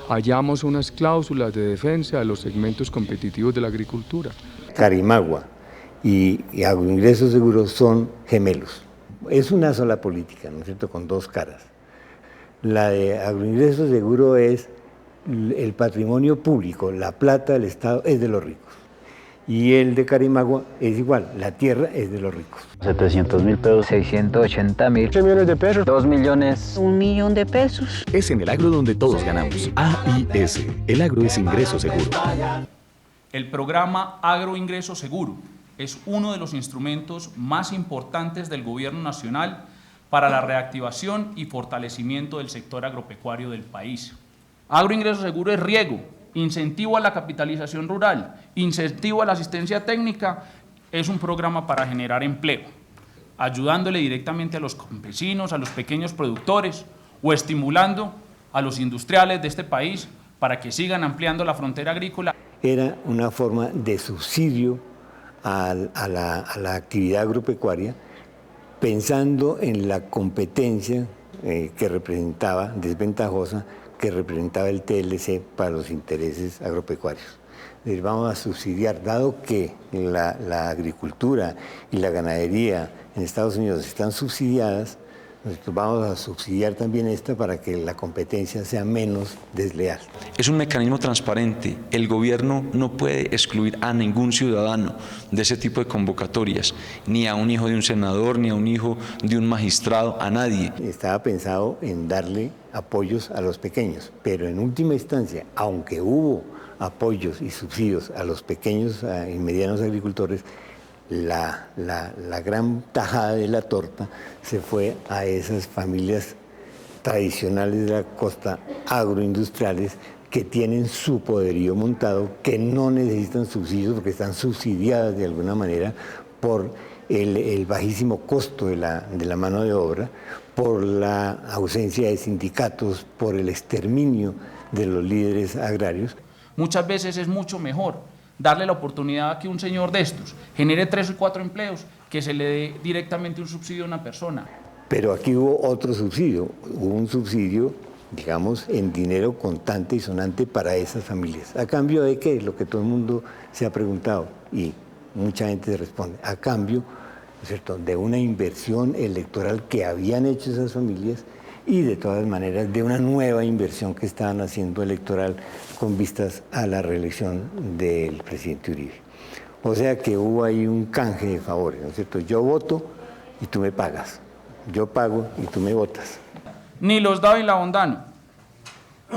hallamos unas cláusulas de defensa de los segmentos competitivos de la agricultura. Carimagua y Agroingreso Seguro son gemelos. Es una sola política, ¿no es cierto?, con dos caras. La de Agroingreso Seguro es el patrimonio público, la plata del Estado es de los ricos. Y el de Carimagua es igual, la tierra es de los ricos. 700.000 pesos, 680.000, 8 millones de pesos, 2 millones, 1 millón de pesos. Es en el agro donde todos ganamos. AIS, el agro es ingreso seguro. El programa Agroingreso Seguro es uno de los instrumentos más importantes del Gobierno Nacional para la reactivación y fortalecimiento del sector agropecuario del país. Agroingreso Seguro es riego, incentivo a la capitalización rural, incentivo a la asistencia técnica, es un programa para generar empleo, ayudándole directamente a los campesinos, a los pequeños productores o estimulando a los industriales de este país para que sigan ampliando la frontera agrícola. Era una forma de subsidio a la actividad agropecuaria, pensando en la competencia que representaba, desventajosa, que representaba el TLC para los intereses agropecuarios. Es decir, vamos a subsidiar, dado que la agricultura y la ganadería en Estados Unidos están subsidiadas, Nosotros vamos a subsidiar también esta para que la competencia sea menos desleal. Es un mecanismo transparente. El gobierno no puede excluir a ningún ciudadano de ese tipo de convocatorias, ni a un hijo de un senador, ni a un hijo de un magistrado, a nadie. Estaba pensado en darle apoyos a los pequeños, pero en última instancia, aunque hubo apoyos y subsidios a los pequeños y medianos agricultores, la gran tajada de la torta se fue a esas familias tradicionales de la costa, agroindustriales, que tienen su poderío montado, que no necesitan subsidios porque están subsidiadas de alguna manera por el bajísimo costo de la mano de obra, por la ausencia de sindicatos, por el exterminio de los líderes agrarios. Muchas veces es mucho mejor darle la oportunidad a que un señor de estos genere 3 o 4 empleos, que se le dé directamente un subsidio a una persona. Pero aquí hubo otro subsidio, hubo un subsidio, digamos, en dinero contante y sonante para esas familias. ¿A cambio de qué? Es lo que todo el mundo se ha preguntado y mucha gente responde. A cambio, ¿cierto?, de una inversión electoral que habían hecho esas familias y de todas maneras de una nueva inversión que estaban haciendo electoral con vistas a la reelección del presidente Uribe. O sea que hubo ahí un canje de favores, ¿no es cierto? Yo voto y tú me pagas, yo pago y tú me votas. Ni los Dávila Bondano,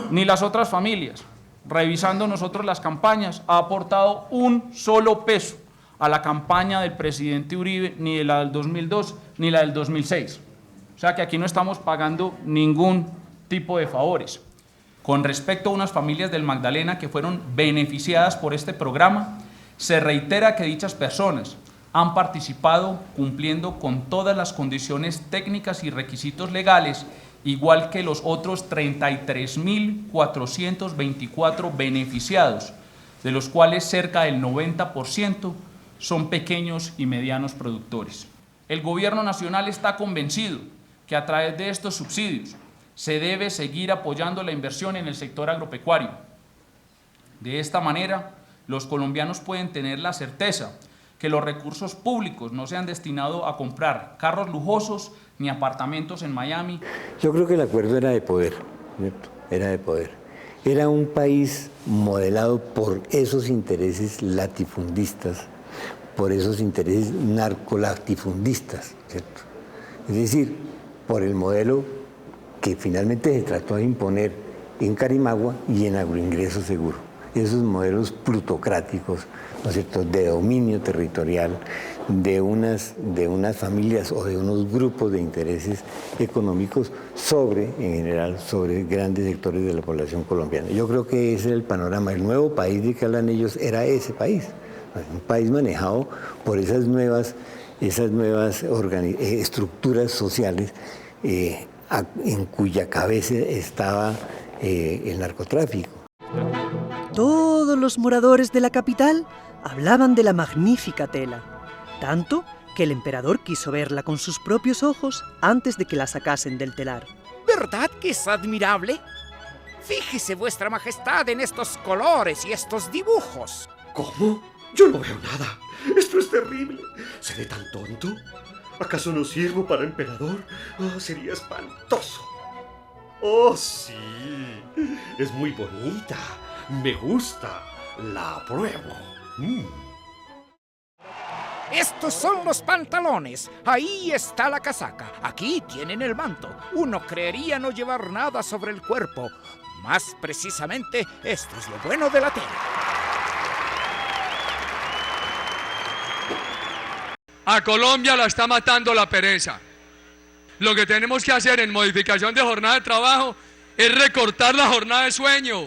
ni las otras familias, revisando nosotros las campañas, ha aportado un solo peso a la campaña del presidente Uribe, ni de la del 2002, ni la del 2006. O sea que aquí no estamos pagando ningún tipo de favores. Con respecto a unas familias del Magdalena que fueron beneficiadas por este programa, se reitera que dichas personas han participado cumpliendo con todas las condiciones técnicas y requisitos legales, igual que los otros 33.424 beneficiados, de los cuales cerca del 90% son pequeños y medianos productores. El Gobierno Nacional está convencido que a través de estos subsidios se debe seguir apoyando la inversión en el sector agropecuario. De esta manera, los colombianos pueden tener la certeza que los recursos públicos no se han destinado a comprar carros lujosos ni apartamentos en Miami. Yo creo que el acuerdo era de poder, ¿cierto? Era de poder. Era un país modelado por esos intereses latifundistas, por esos intereses narcolatifundistas, ¿cierto? Es decir, por el modelo que finalmente se trató de imponer en Carimagua y en Agroingreso Seguro. Esos modelos plutocráticos, ¿no es cierto?, de dominio territorial, de unas familias o de unos grupos de intereses económicos en general, sobre grandes sectores de la población colombiana. Yo creo que ese era el panorama. El nuevo país de que hablan ellos era ese país, un país manejado por esas nuevas estructuras sociales en cuya cabeza estaba el narcotráfico. Todos los moradores de la capital hablaban de la magnífica tela, tanto que el emperador quiso verla con sus propios ojos antes de que la sacasen del telar. ¿Verdad que es admirable? Fíjese, vuestra majestad, en estos colores y estos dibujos. ¿Cómo? Yo no veo nada. Esto es terrible. ¿Seré tan tonto? ¿Acaso no sirvo para emperador? Oh, sería espantoso. Oh, sí. Es muy bonita. Me gusta. La apruebo. Estos son los pantalones. Ahí está la casaca. Aquí tienen el manto. Uno creería no llevar nada sobre el cuerpo. Más precisamente, esto es lo bueno de la tela. A Colombia la está matando la pereza. Lo que tenemos que hacer en modificación de jornada de trabajo es recortar la jornada de sueño,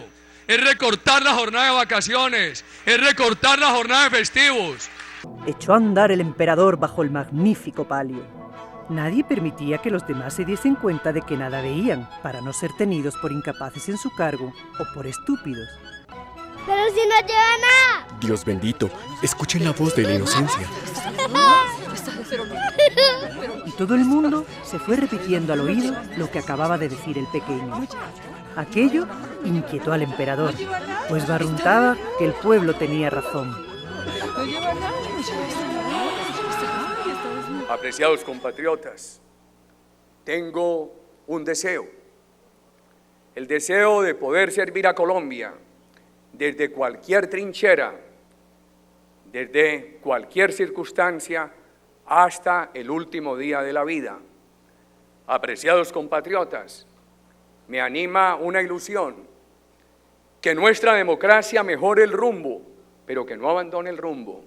es recortar la jornada de vacaciones, es recortar la jornada de festivos. Echó a andar el emperador bajo el magnífico palio. Nadie permitía que los demás se diesen cuenta de que nada veían, para no ser tenidos por incapaces en su cargo o por estúpidos. ¡Pero si no lleva nada! Dios bendito, escuchen la voz de la inocencia. Y todo el mundo se fue repitiendo al oído lo que acababa de decir el pequeño. Aquello inquietó al emperador, pues barruntaba que el pueblo tenía razón. Apreciados compatriotas, tengo un deseo, el deseo de poder servir a Colombia desde cualquier trinchera, desde cualquier circunstancia, hasta el último día de la vida. Apreciados compatriotas, me anima una ilusión, que nuestra democracia mejore el rumbo, pero que no abandone el rumbo.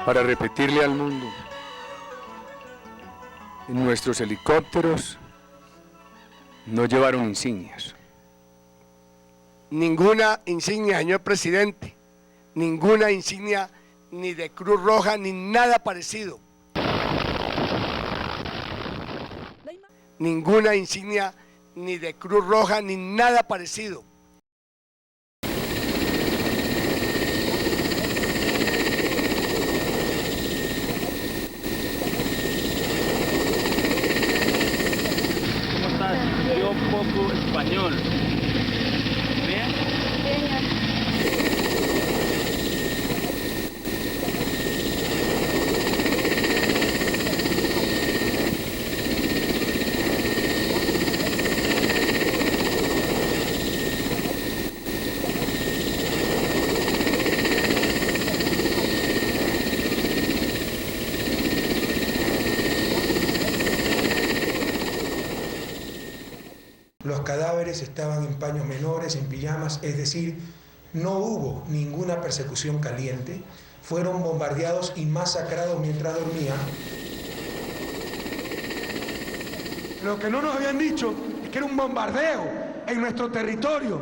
Para repetirle al mundo, nuestros helicópteros no llevaron insignias. Ninguna insignia, señor presidente, ninguna insignia ni de Cruz Roja ni nada parecido. Ninguna insignia ni de Cruz Roja ni nada parecido. Yo poco español. ¿Bien? Los cadáveres estaban en paños menores, en pijamas, es decir, no hubo ninguna persecución caliente, fueron bombardeados y masacrados mientras dormían. Lo que no nos habían dicho es que era un bombardeo en nuestro territorio,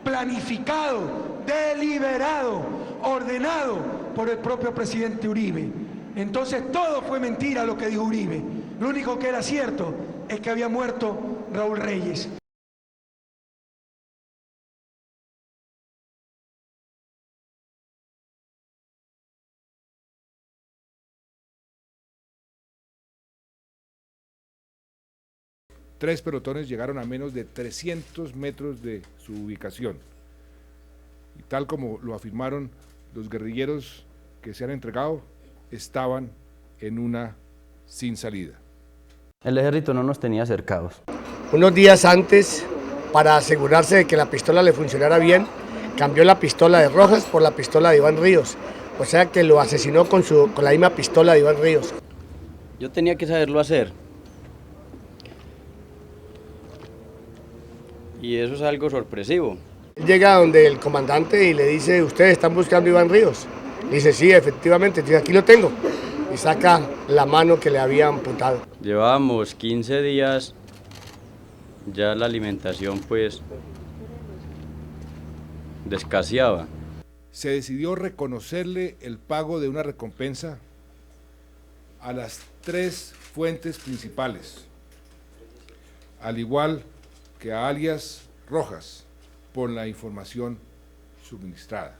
planificado, deliberado, ordenado por el propio presidente Uribe. Entonces todo fue mentira lo que dijo Uribe. Lo único que era cierto es que había muerto Raúl Reyes. Tres pelotones llegaron a menos de 300 metros de su ubicación. Y tal como lo afirmaron los guerrilleros que se han entregado, estaban en una sin salida. El ejército no nos tenía cercados. Unos días antes, para asegurarse de que la pistola le funcionara bien, cambió la pistola de Rojas por la pistola de Iván Ríos. O sea que lo asesinó con la misma pistola de Iván Ríos. Yo tenía que saberlo hacer. Y eso es algo sorpresivo. Llega donde el comandante y le dice, ¿ustedes están buscando a Iván Ríos? Dice, sí, efectivamente, dice, aquí lo tengo. Y saca la mano que le había amputado. Llevábamos 15 días, ya la alimentación pues escaseaba. Se decidió reconocerle el pago de una recompensa a las 3 fuentes principales, al igual que a alias Rojas, por la información suministrada.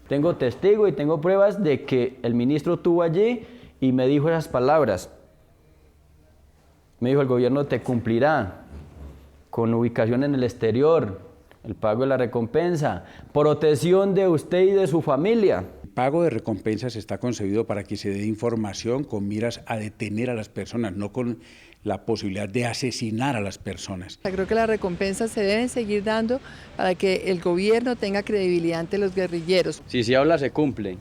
Tengo testigo y tengo pruebas de que el ministro estuvo allí y me dijo esas palabras. Me dijo, el gobierno te cumplirá con ubicación en el exterior, el pago de la recompensa, protección de usted y de su familia. El pago de recompensas está concebido para que se dé información con miras a detener a las personas, no con la posibilidad de asesinar a las personas. Creo que las recompensas se deben seguir dando para que el gobierno tenga credibilidad ante los guerrilleros. Si se habla, se cumple.